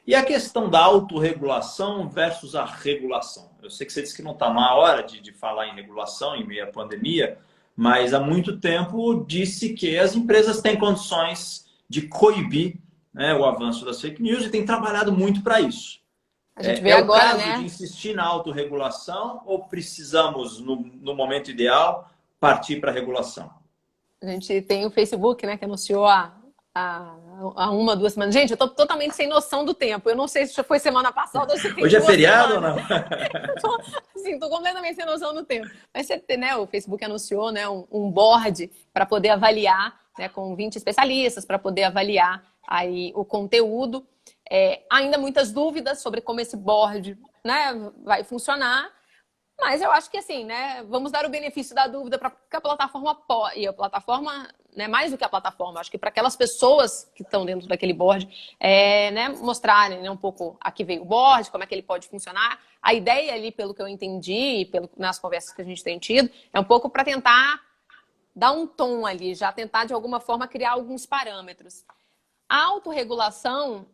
E a questão da autorregulação versus a regulação? Eu sei que você disse que não está na hora de falar em regulação em meio à pandemia, mas há muito tempo disse que as empresas têm condições de coibir, né, o avanço das fake news e tem trabalhado muito para isso. A gente vê é agora, o caso né? de insistir na autorregulação ou precisamos, no momento ideal, partir para a regulação? A gente tem o Facebook, né, que anunciou há 1, 2 semanas. Gente, eu tô totalmente sem noção do tempo. Eu não sei se foi semana passada ou se tem Hoje é 2 feriado semanas. ou não? Assim, tô completamente sem noção do tempo. Mas né, o Facebook anunciou, né, um board para poder avaliar, né, com 20 especialistas, para poder avaliar aí o conteúdo. Ainda muitas dúvidas sobre como esse board, né, vai funcionar. Mas eu acho que assim, né, vamos dar o benefício da dúvida para que a plataforma e a plataforma, né, mais do que a plataforma, acho que para aquelas pessoas que estão dentro daquele board, né, mostrarem, né, um pouco a que veio o board, como é que ele pode funcionar. A ideia ali, pelo que eu entendi, nas conversas que a gente tem tido, é um pouco para tentar dar um tom ali, já tentar de alguma forma criar alguns parâmetros. A autorregulação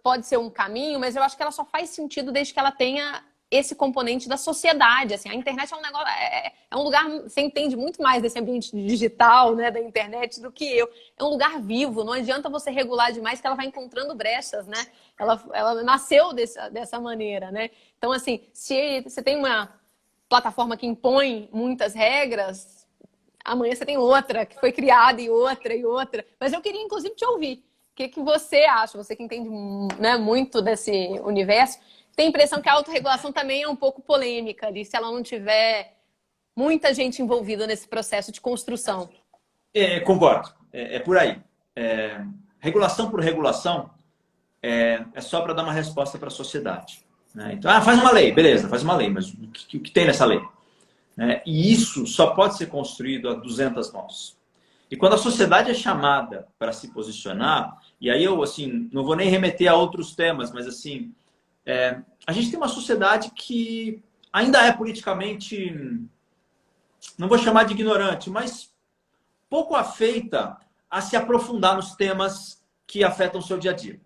pode ser um caminho, mas eu acho que ela só faz sentido desde que ela tenha esse componente da sociedade. Assim, a internet é um negócio, é um lugar, você entende muito mais desse ambiente digital, né, da internet do que eu. É um lugar vivo, não adianta você regular demais que ela vai encontrando brechas, né? Ela nasceu dessa maneira, né? Então, assim, se você tem uma plataforma que impõe muitas regras, amanhã você tem outra que foi criada e outra e outra. Mas eu queria, inclusive, te ouvir. O que você acha? Você que entende, né, muito desse universo, tem a impressão que a autorregulação também é um pouco polêmica ali, se ela não tiver muita gente envolvida nesse processo de construção. Concordo. É por aí. Regulação por regulação é só para dar uma resposta para a sociedade, né? Então, faz uma lei, beleza, faz uma lei, mas o que tem nessa lei? E isso só pode ser construído a 200 mãos. E quando a sociedade é chamada para se posicionar, e aí eu assim não vou nem remeter a outros temas, mas assim, a gente tem uma sociedade que ainda é politicamente, não vou chamar de ignorante, mas pouco afeita a se aprofundar nos temas que afetam o seu dia a dia.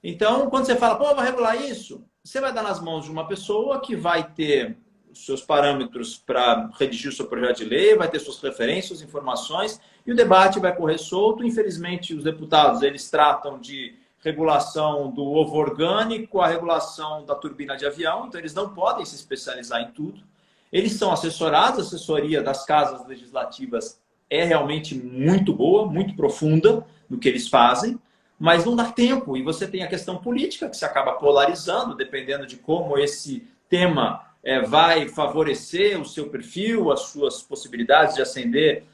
Então, quando você fala, pô, vou regular isso, você vai dar nas mãos de uma pessoa que vai ter os seus parâmetros para redigir o seu projeto de lei, vai ter suas referências, suas informações, e o debate vai correr solto. Infelizmente, os deputados, eles tratam de regulação do ovo orgânico, a regulação da turbina de avião, então eles não podem se especializar em tudo. Eles são assessorados, a assessoria das casas legislativas é realmente muito boa, muito profunda no que eles fazem, mas não dá tempo. E você tem a questão política, que se acaba polarizando, dependendo de como esse tema vai favorecer o seu perfil, as suas possibilidades de ascender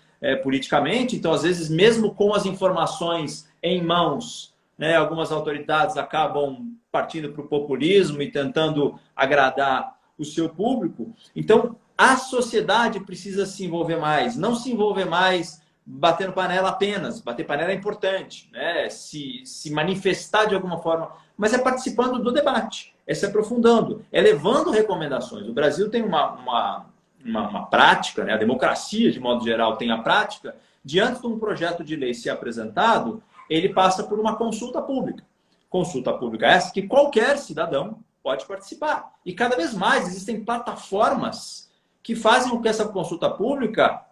politicamente. Então, às vezes, mesmo com as informações em mãos, né, algumas autoridades acabam partindo para o populismo e tentando agradar o seu público. Então, a sociedade precisa se envolver mais, não se envolver mais batendo panela apenas. Bater panela é importante, né? Se manifestar de alguma forma, mas é participando do debate, é se aprofundando, é levando recomendações. O Brasil tem uma prática, né? A democracia, de modo geral, tem a prática, diante de um projeto de lei ser apresentado, ele passa por uma consulta pública. Consulta pública essa que qualquer cidadão pode participar. E cada vez mais existem plataformas que fazem com que essa consulta pública,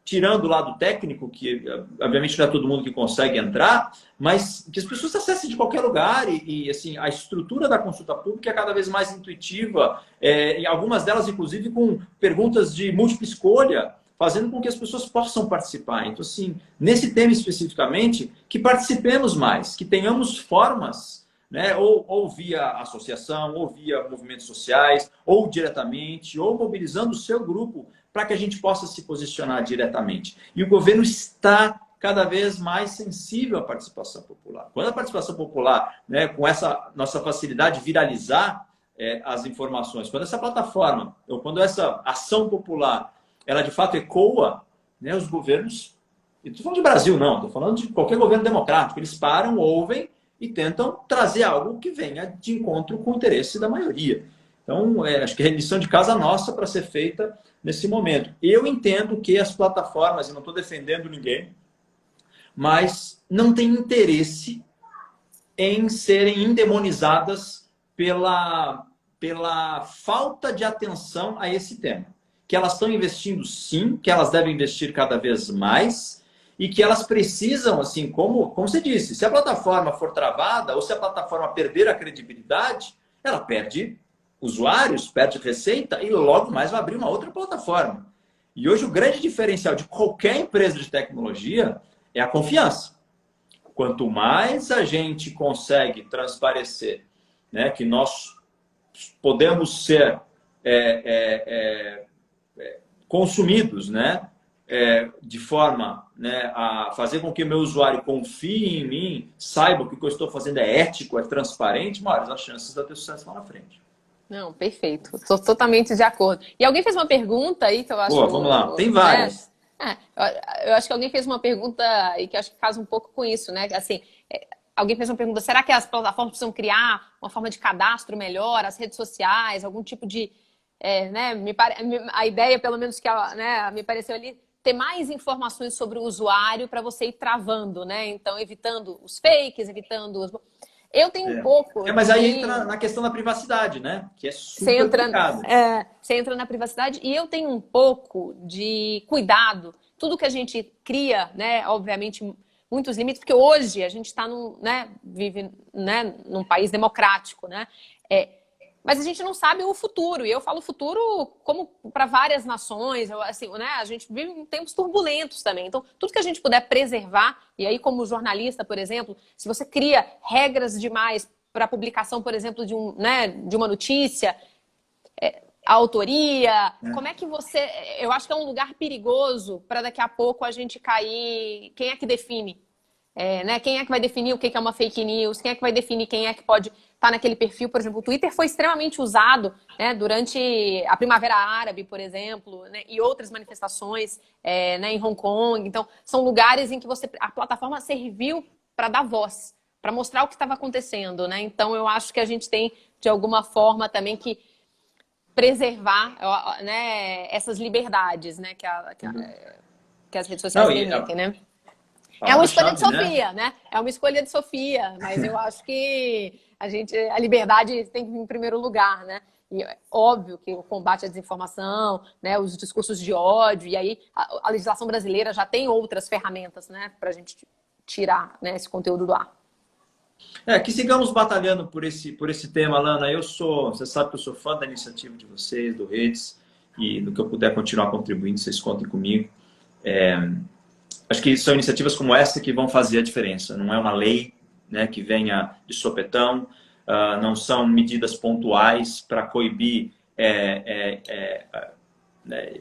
tirando o lado técnico, que obviamente não é todo mundo que consegue entrar, mas que as pessoas acessem de qualquer lugar e assim, a estrutura da consulta pública é cada vez mais intuitiva, e algumas delas, inclusive, com perguntas de múltipla escolha, fazendo com que as pessoas possam participar. Então, assim, nesse tema especificamente, que participemos mais, que tenhamos formas, né, ou via associação, ou via movimentos sociais, ou diretamente, ou mobilizando o seu grupo para que a gente possa se posicionar diretamente. E o governo está cada vez mais sensível à participação popular. Quando a participação popular, né, com essa nossa facilidade de viralizar as informações, quando essa plataforma, ou quando essa ação popular, ela de fato ecoa, né, os governos E estou falando de Brasil, não. Estou falando de qualquer governo democrático. Eles param, ouvem e tentam trazer algo que venha de encontro com o interesse da maioria. Então, acho que é lição de casa nossa para ser feita nesse momento. Eu entendo que as plataformas, e não estou defendendo ninguém, mas não têm interesse em serem endemonizadas pela falta de atenção a esse tema. Que elas estão investindo sim, que elas devem investir cada vez mais e que elas precisam, assim, como você disse, se a plataforma for travada ou se a plataforma perder a credibilidade, ela perde usuários, perde receita e logo mais vai abrir uma outra plataforma. E hoje o grande diferencial de qualquer empresa de tecnologia é a confiança. Quanto mais a gente consegue transparecer, né, que nós podemos ser consumidos, né, de forma, né, a fazer com que o meu usuário confie em mim, saiba que o que eu estou fazendo é ético, é transparente, maiores as chances de eu ter sucesso lá na frente. Não, perfeito. Estou totalmente de acordo. E alguém fez uma pergunta aí que eu acho... Pô, vamos lá. Tem várias. Eu acho que alguém fez uma pergunta e que acho que casa um pouco com isso, né? Assim, alguém fez uma pergunta, será que as plataformas precisam criar uma forma de cadastro melhor, as redes sociais, algum tipo de... né? A ideia, pelo menos, que né, me pareceu ali, ter mais informações sobre o usuário para você ir travando, né? Então, evitando os fakes, evitando os... Eu tenho um pouco... mas aí entra na questão da privacidade, né? Que é super complicado. Você entra na privacidade e eu tenho um pouco de cuidado. Tudo que a gente cria, né? Obviamente, muitos limites, porque hoje a gente está vive, né, num país democrático, né? Mas a gente não sabe o futuro. E eu falo futuro como para várias nações. Assim, né? A gente vive em tempos turbulentos também. Então, tudo que a gente puder preservar, e aí como jornalista, por exemplo, se você cria regras demais para a publicação, por exemplo, de uma notícia, a autoria, como é que você... Eu acho que é um lugar perigoso para daqui a pouco a gente cair... Quem é que define? Né? Quem é que vai definir o que é uma fake news? Quem é que vai definir quem é que pode estar naquele perfil? Por exemplo, o Twitter foi extremamente usado, né, durante a Primavera Árabe, por exemplo, né, e outras manifestações, né, em Hong Kong. Então, são lugares em que a plataforma serviu para dar voz, para mostrar o que estava acontecendo, né? Então, eu acho que a gente tem, de alguma forma, também que preservar, né, essas liberdades, né, que as redes sociais permitem, né? É uma escolha de Sofia, né? É uma escolha de Sofia, mas eu acho que a liberdade tem que vir em primeiro lugar, né? E é óbvio que o combate à desinformação, né, os discursos de ódio, e aí a legislação brasileira já tem outras ferramentas, né, para a gente tirar, né, esse conteúdo do ar. Que sigamos batalhando por esse tema, Lana. Você sabe que eu sou fã da iniciativa de vocês, do Redes, e do que eu puder continuar contribuindo, vocês contem comigo. Acho que são iniciativas como essa que vão fazer a diferença. Não é uma lei, né, que venha de sopetão, não são medidas pontuais para coibir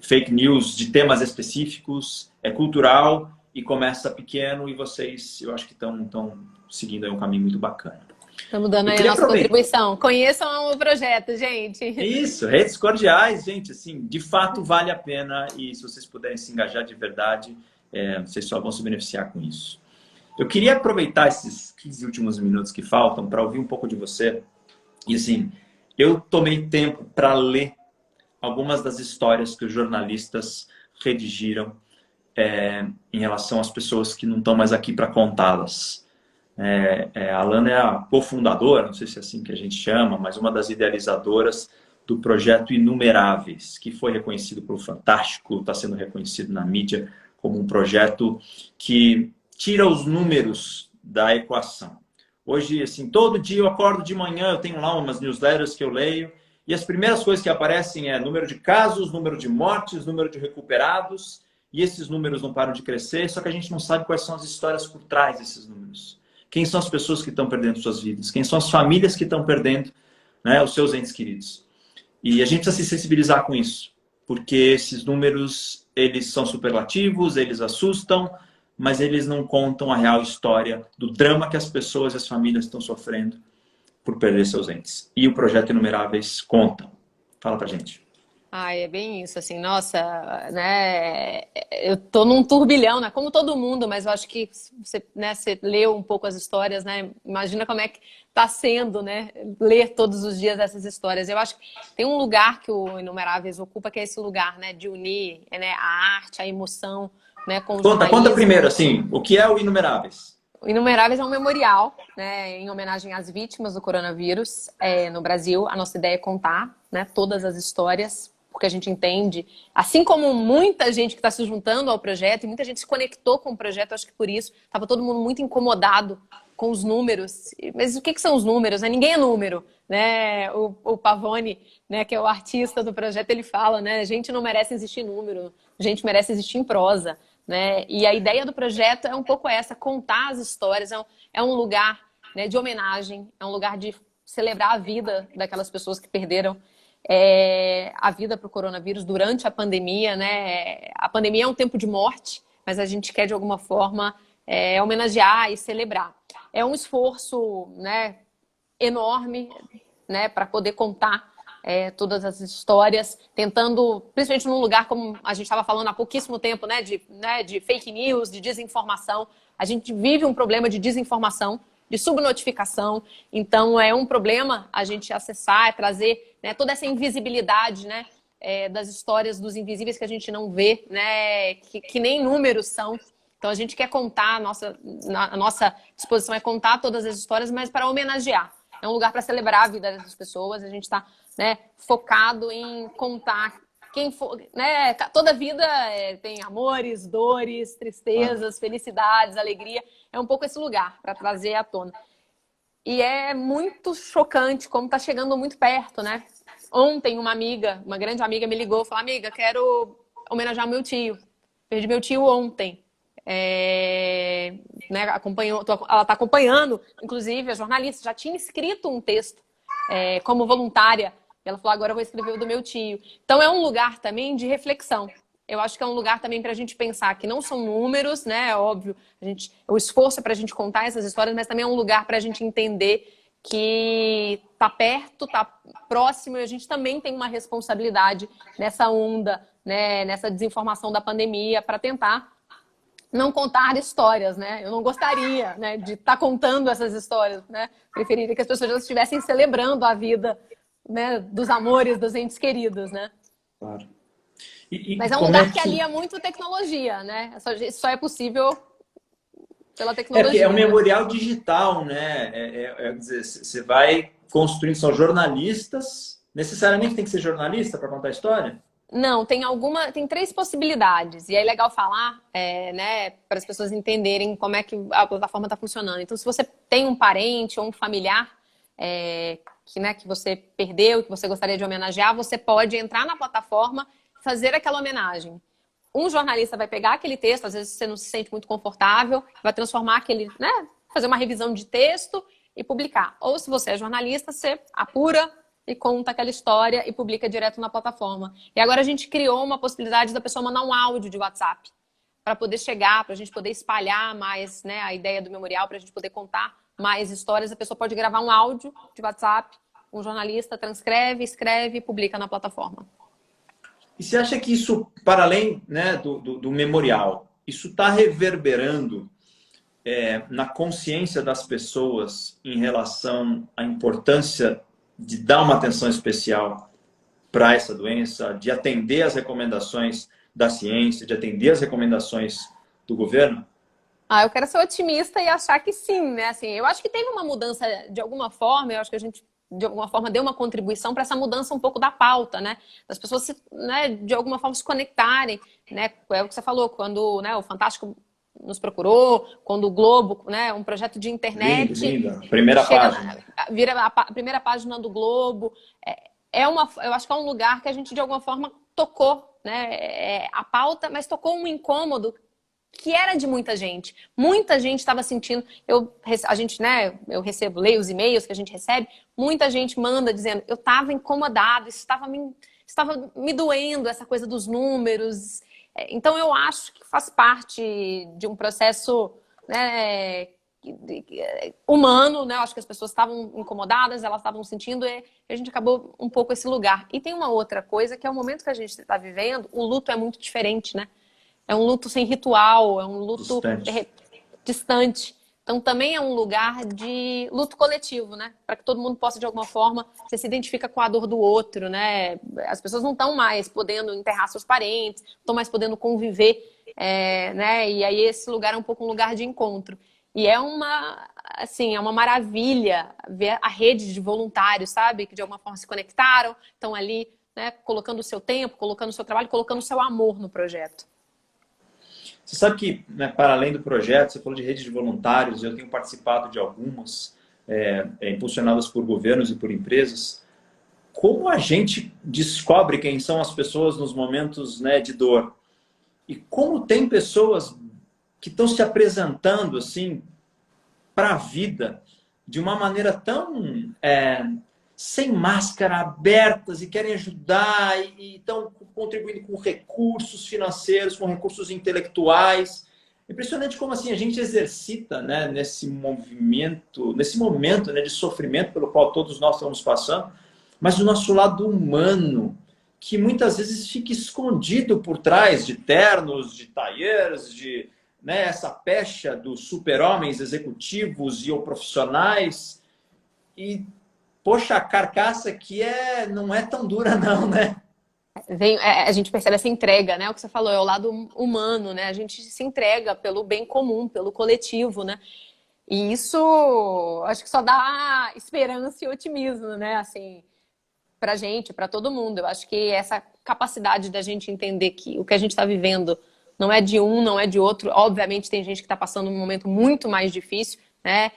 fake news de temas específicos, é cultural e começa pequeno e vocês, eu acho que estão seguindo aí um caminho muito bacana. Estamos dando aí a nossa contribuição. Conheçam o projeto, gente. Isso, redes cordiais, gente, assim, de fato vale a pena e se vocês puderem se engajar de verdade, vocês só vão se beneficiar com isso. Eu queria aproveitar esses 15 últimos minutos que faltam para ouvir um pouco de você. E assim, eu tomei tempo para ler algumas das histórias que os jornalistas redigiram em relação às pessoas que não estão mais aqui para contá-las. A Lana é a cofundadora, não sei se é assim que a gente chama, mas uma das idealizadoras do projeto Inumeráveis, que foi reconhecido pelo Fantástico, está sendo reconhecido na mídia como um projeto que tira os números da equação. Hoje, assim, todo dia eu acordo de manhã, eu tenho lá umas newsletters que eu leio, e as primeiras coisas que aparecem é número de casos, número de mortes, número de recuperados, e esses números não param de crescer, só que a gente não sabe quais são as histórias por trás desses números. Quem são as pessoas que estão perdendo suas vidas? Quem são as famílias que estão perdendo, né, os seus entes queridos? E a gente precisa se sensibilizar com isso, porque esses números, eles são superlativos, eles assustam, mas eles não contam a real história do drama que as pessoas e as famílias estão sofrendo por perder seus entes. E o Projeto Inumeráveis conta. Fala pra gente. Ah, é bem isso, assim, nossa, né? Eu tô num turbilhão, né? Como todo mundo, mas eu acho que você, né, você leu um pouco as histórias, né? Imagina como é que tá sendo, né? Ler todos os dias essas histórias. Eu acho que tem um lugar que o Inumeráveis ocupa, que é esse lugar, né? De unir, né, a arte, a emoção, né, com o Conta primeiro, jornalismo. assim, o que é o Inumeráveis? O Inumeráveis é um memorial, né, em homenagem às vítimas do coronavírus no Brasil. A nossa ideia é contar, né, todas as histórias, porque a gente entende, assim como muita gente que está se juntando ao projeto, e muita gente se conectou com o projeto, acho que por isso estava todo mundo muito incomodado com os números. Mas o que, que são os números? Né? Ninguém é número, né? O Pavone, né, que é o artista do projeto, ele fala, né? A gente não merece existir em número, a gente merece existir em prosa. Né? E a ideia do projeto é um pouco essa, contar as histórias, é um lugar, né, de homenagem, é um lugar de celebrar a vida daquelas pessoas que perderam a vida para o coronavírus durante a pandemia. Né? A pandemia é um tempo de morte, mas a gente quer, de alguma forma, homenagear e celebrar. É um esforço, né, enorme, né, para poder contar todas as histórias, tentando, principalmente num lugar como a gente estava falando há pouquíssimo tempo, né, de fake news, de desinformação. A gente vive um problema de desinformação, de subnotificação. Então, é um problema a gente acessar, trazer, né, toda essa invisibilidade, né, das histórias dos invisíveis que a gente não vê, né, que nem números são. Então, a gente quer contar, a nossa disposição é contar todas as histórias, mas para homenagear. É um lugar para celebrar a vida dessas pessoas. A gente está, né, focado em contar quem for, né, toda vida tem amores, dores, Claro. tristezas, felicidades, alegria. É um pouco esse lugar para trazer à tona. E é muito chocante como está chegando muito perto, né? Ontem uma amiga, uma grande amiga me ligou e falou: amiga, quero homenagear meu tio. Perdi meu tio ontem. Né, ela está acompanhando, inclusive, a jornalista já tinha escrito um texto como voluntária. Ela falou: agora eu vou escrever o do meu tio. Então é um lugar também de reflexão. Eu acho que é um lugar também para a gente pensar que não são números, né? É óbvio, o esforço é para a gente contar essas histórias, mas também é um lugar para a gente entender que tá perto, tá próximo, e a gente também tem uma responsabilidade nessa onda, né? Nessa desinformação da pandemia, para tentar não contar histórias, né? Eu não gostaria, né, de estar contando essas histórias, né? Preferiria que as pessoas já estivessem celebrando a vida, né, dos amores, dos entes queridos, né? Claro. Mas E é um como é lugar que que. alia muito tecnologia, né? Isso só é possível pela É porque é um tecnologia, né? memorial digital, né? Quer dizer, você vai construindo, são jornalistas. Necessariamente tem que ser jornalista para contar a história? Não, tem três possibilidades. E é legal falar, né, para as pessoas entenderem como é que a plataforma está funcionando. Então, se você tem um parente ou um familiar né, que você perdeu, que você gostaria de homenagear, você pode entrar na plataforma e fazer aquela homenagem. Um jornalista vai pegar aquele texto, às vezes você não se sente muito confortável, vai transformar aquele, né, fazer uma revisão de texto e publicar. Ou se você é jornalista, você apura e conta aquela história e publica direto na plataforma. E agora a gente criou uma possibilidade da pessoa mandar um áudio de WhatsApp para poder chegar, para a gente poder espalhar mais, né, a ideia do memorial, para a gente poder contar mais histórias. A pessoa pode gravar um áudio de WhatsApp, um jornalista transcreve, escreve e publica na plataforma. E você acha que isso, para além, né, do memorial, isso está reverberando na consciência das pessoas em relação à importância de dar uma atenção especial para essa doença, de atender às recomendações da ciência, de atender às recomendações do governo? Ah, eu quero ser otimista e achar que sim, né? Assim, eu acho que teve uma mudança de alguma forma, eu acho que a gente de alguma forma deu uma contribuição para essa mudança um pouco da pauta, né? Das pessoas né, de alguma forma se conectarem, né? É o que você falou, quando, né, o Fantástico nos procurou, quando o Globo, né, um projeto de Lindo, internet linda. Primeira chega página. vira a primeira página do Globo, eu acho que é um lugar que a gente de alguma forma tocou, né? A pauta, mas tocou um incômodo que era de muita gente. Muita gente estava sentindo. A gente, né? Eu leio os e-mails que a gente recebe. Muita gente manda dizendo: eu estava incomodado, isso estava me doendo, essa coisa dos números. Então, eu acho que faz parte de um processo, né, humano, né? Eu acho que as pessoas estavam incomodadas, elas estavam sentindo, e a gente acabou um pouco esse lugar. E tem uma outra coisa, que é o momento que a gente está vivendo, o luto é muito diferente, né? É um luto sem ritual, é um luto distante. Então, também é um lugar de luto coletivo, né? Para que todo mundo possa, de alguma forma, você se identifica com a dor do outro, né? As pessoas não estão mais podendo enterrar seus parentes, não estão mais podendo conviver, né? E aí esse lugar é um pouco um lugar de encontro. E é assim, é uma maravilha ver a rede de voluntários, sabe? Que de alguma forma se conectaram, estão ali, né? Colocando o seu tempo, colocando o seu trabalho, colocando o seu amor no projeto. Você sabe que, né, para além do projeto, você falou de rede de voluntários, eu tenho participado de algumas, impulsionadas por governos e por empresas. Como a gente descobre quem são as pessoas nos momentos, né, de dor? E como tem pessoas que estão se apresentando assim para a vida de uma maneira tão sem máscara, abertas, e querem ajudar e estão contribuindo com recursos financeiros, com recursos intelectuais. Impressionante como assim a gente exercita, né, nesse momento, né, de sofrimento pelo qual todos nós estamos passando, mas o nosso lado humano, que muitas vezes fica escondido por trás de ternos, de tailleurs, de, né, essa pecha dos super-homens executivos e ou profissionais. E, poxa, a carcaça aqui não é tão dura não, né? A gente percebe essa entrega, né? O que você falou, é o lado humano, né? A gente se entrega pelo bem comum, pelo coletivo, né? E isso, acho que só dá esperança e otimismo, né? Assim, pra gente, pra todo mundo. Eu acho que essa capacidade da gente entender que o que a gente está vivendo não é de um, não é de outro. Obviamente tem gente que está passando um momento muito mais difícil, né?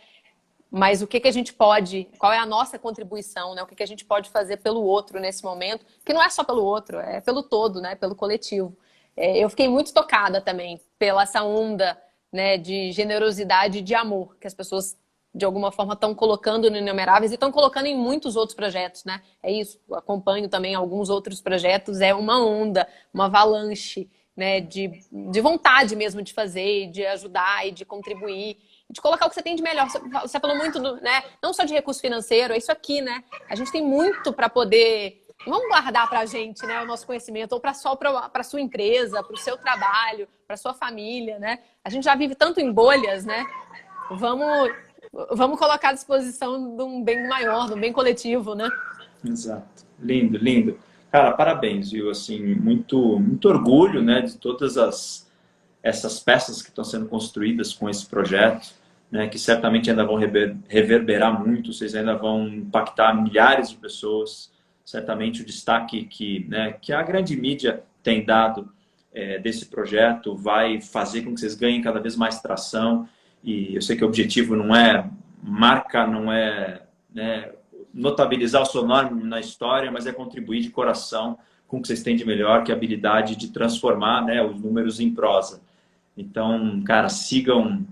Mas o que a gente pode, qual é a nossa contribuição, né? O que a gente pode fazer pelo outro nesse momento, que não é só pelo outro, é pelo todo, né? Pelo coletivo. Eu fiquei muito tocada também pela essa onda, né, de generosidade e de amor que as pessoas, de alguma forma, estão colocando no Inumeráveis e estão colocando em muitos outros projetos, né? É isso, eu acompanho também alguns outros projetos, é uma onda, uma avalanche, né, de vontade mesmo de fazer, de ajudar e de contribuir, de colocar o que você tem de melhor. Você falou muito, né, não só de recurso financeiro, é isso aqui, né? A gente tem muito para poder... Vamos guardar para a gente, né, o nosso conhecimento, ou para a sua empresa, para o seu trabalho, para a sua família, né? A gente já vive tanto em bolhas, né? Vamos colocar à disposição de um bem maior, de um bem coletivo, né? Exato. Lindo, lindo. Cara, parabéns, viu? Assim, muito, muito orgulho, né, de todas essas peças que estão sendo construídas com esse projeto, né, que certamente ainda vão reverberar muito, vocês ainda vão impactar milhares de pessoas. Certamente o destaque que a grande mídia tem dado desse projeto vai fazer com que vocês ganhem cada vez mais tração. E eu sei que o objetivo não é marca, não é, né, notabilizar o seu nome na história, mas é contribuir de coração com o que vocês têm de melhor, que é a habilidade de transformar, né, os números em prosa. Então, cara, sigam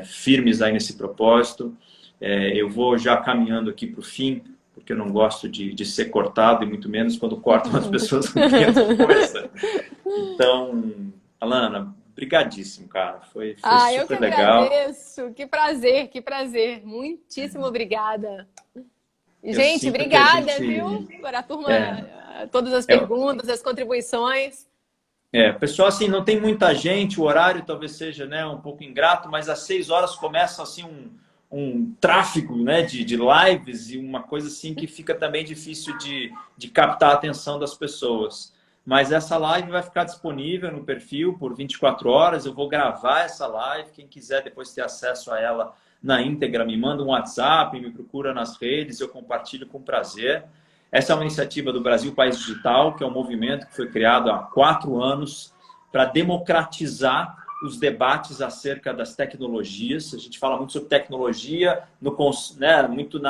firmes aí nesse propósito. Eu vou já caminhando aqui para o fim, porque eu não gosto de ser cortado, e muito menos quando cortam as pessoas com quem eu estou conversando. Então, Alana, brigadíssimo, cara. Foi eu que super legal. agradeço. Que prazer, que prazer. Muitíssimo obrigada. Gente, obrigada, viu? Por a turma, todas as perguntas, as contribuições. Pessoal, assim, não tem muita gente, o horário talvez seja, né, um pouco ingrato, mas às 6 horas começa assim um tráfego, né, de lives e uma coisa assim que fica também difícil de captar a atenção das pessoas. Mas essa live vai ficar disponível no perfil por 24 horas, eu vou gravar essa live, quem quiser depois ter acesso a ela na íntegra, me manda um WhatsApp, me procura nas redes, eu compartilho com prazer. Essa é uma iniciativa do Brasil País Digital, que é um movimento que foi criado há 4 anos para democratizar os debates acerca das tecnologias. A gente fala muito sobre tecnologia, muito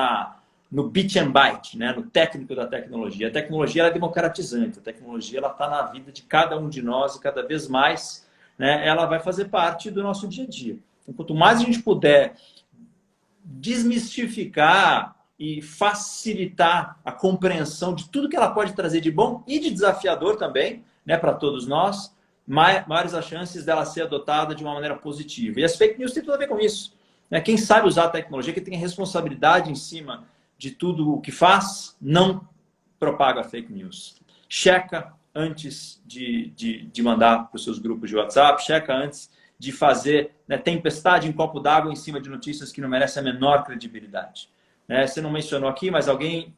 no bit and byte, né, no técnico da tecnologia. A tecnologia ela é democratizante, a tecnologia está na vida de cada um de nós e cada vez mais, né, ela vai fazer parte do nosso dia a dia. Então, quanto mais a gente puder desmistificar e facilitar a compreensão de tudo que ela pode trazer de bom e de desafiador também, né, para todos nós, maiores as chances dela ser adotada de uma maneira positiva. E as fake news têm tudo a ver com isso. né? Quem sabe usar a tecnologia, que tem responsabilidade em cima de tudo o que faz, não propaga fake news. Checa antes de mandar para os seus grupos de WhatsApp, checa antes de fazer, né, tempestade em copo d'água em cima de notícias que não merecem a menor credibilidade. Né? Você não mencionou aqui, mas alguém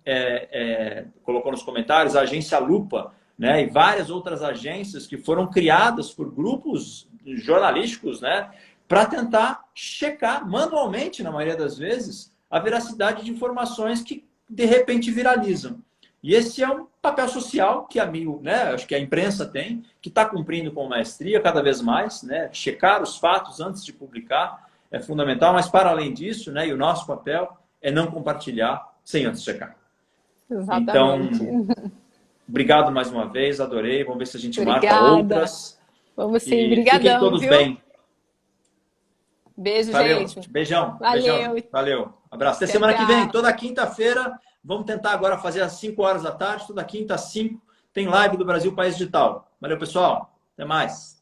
colocou nos comentários a agência Lupa, né, e várias outras agências que foram criadas por grupos jornalísticos, né, para tentar checar manualmente, na maioria das vezes, a veracidade de informações que de repente viralizam. E esse é um papel social que né, acho que a imprensa tem, que está cumprindo com maestria cada vez mais, né? Checar os fatos antes de publicar é fundamental, mas para além disso, né, e o nosso papel é não compartilhar sem antes checar. Exatamente. Então, obrigado mais uma vez, adorei. Vamos ver se a gente marca Obrigada. outras. Vamos sim, E brigadão, fiquem todos viu? bem. Beijo, Valeu. gente. Beijão. Valeu. Beijão. Valeu. Abraço. Até Tchau, semana que vem, tchau. toda quinta-feira. Vamos tentar agora fazer às 5 horas da tarde. Toda quinta às 5 tem live do Brasil País Digital. Valeu, pessoal. Até mais.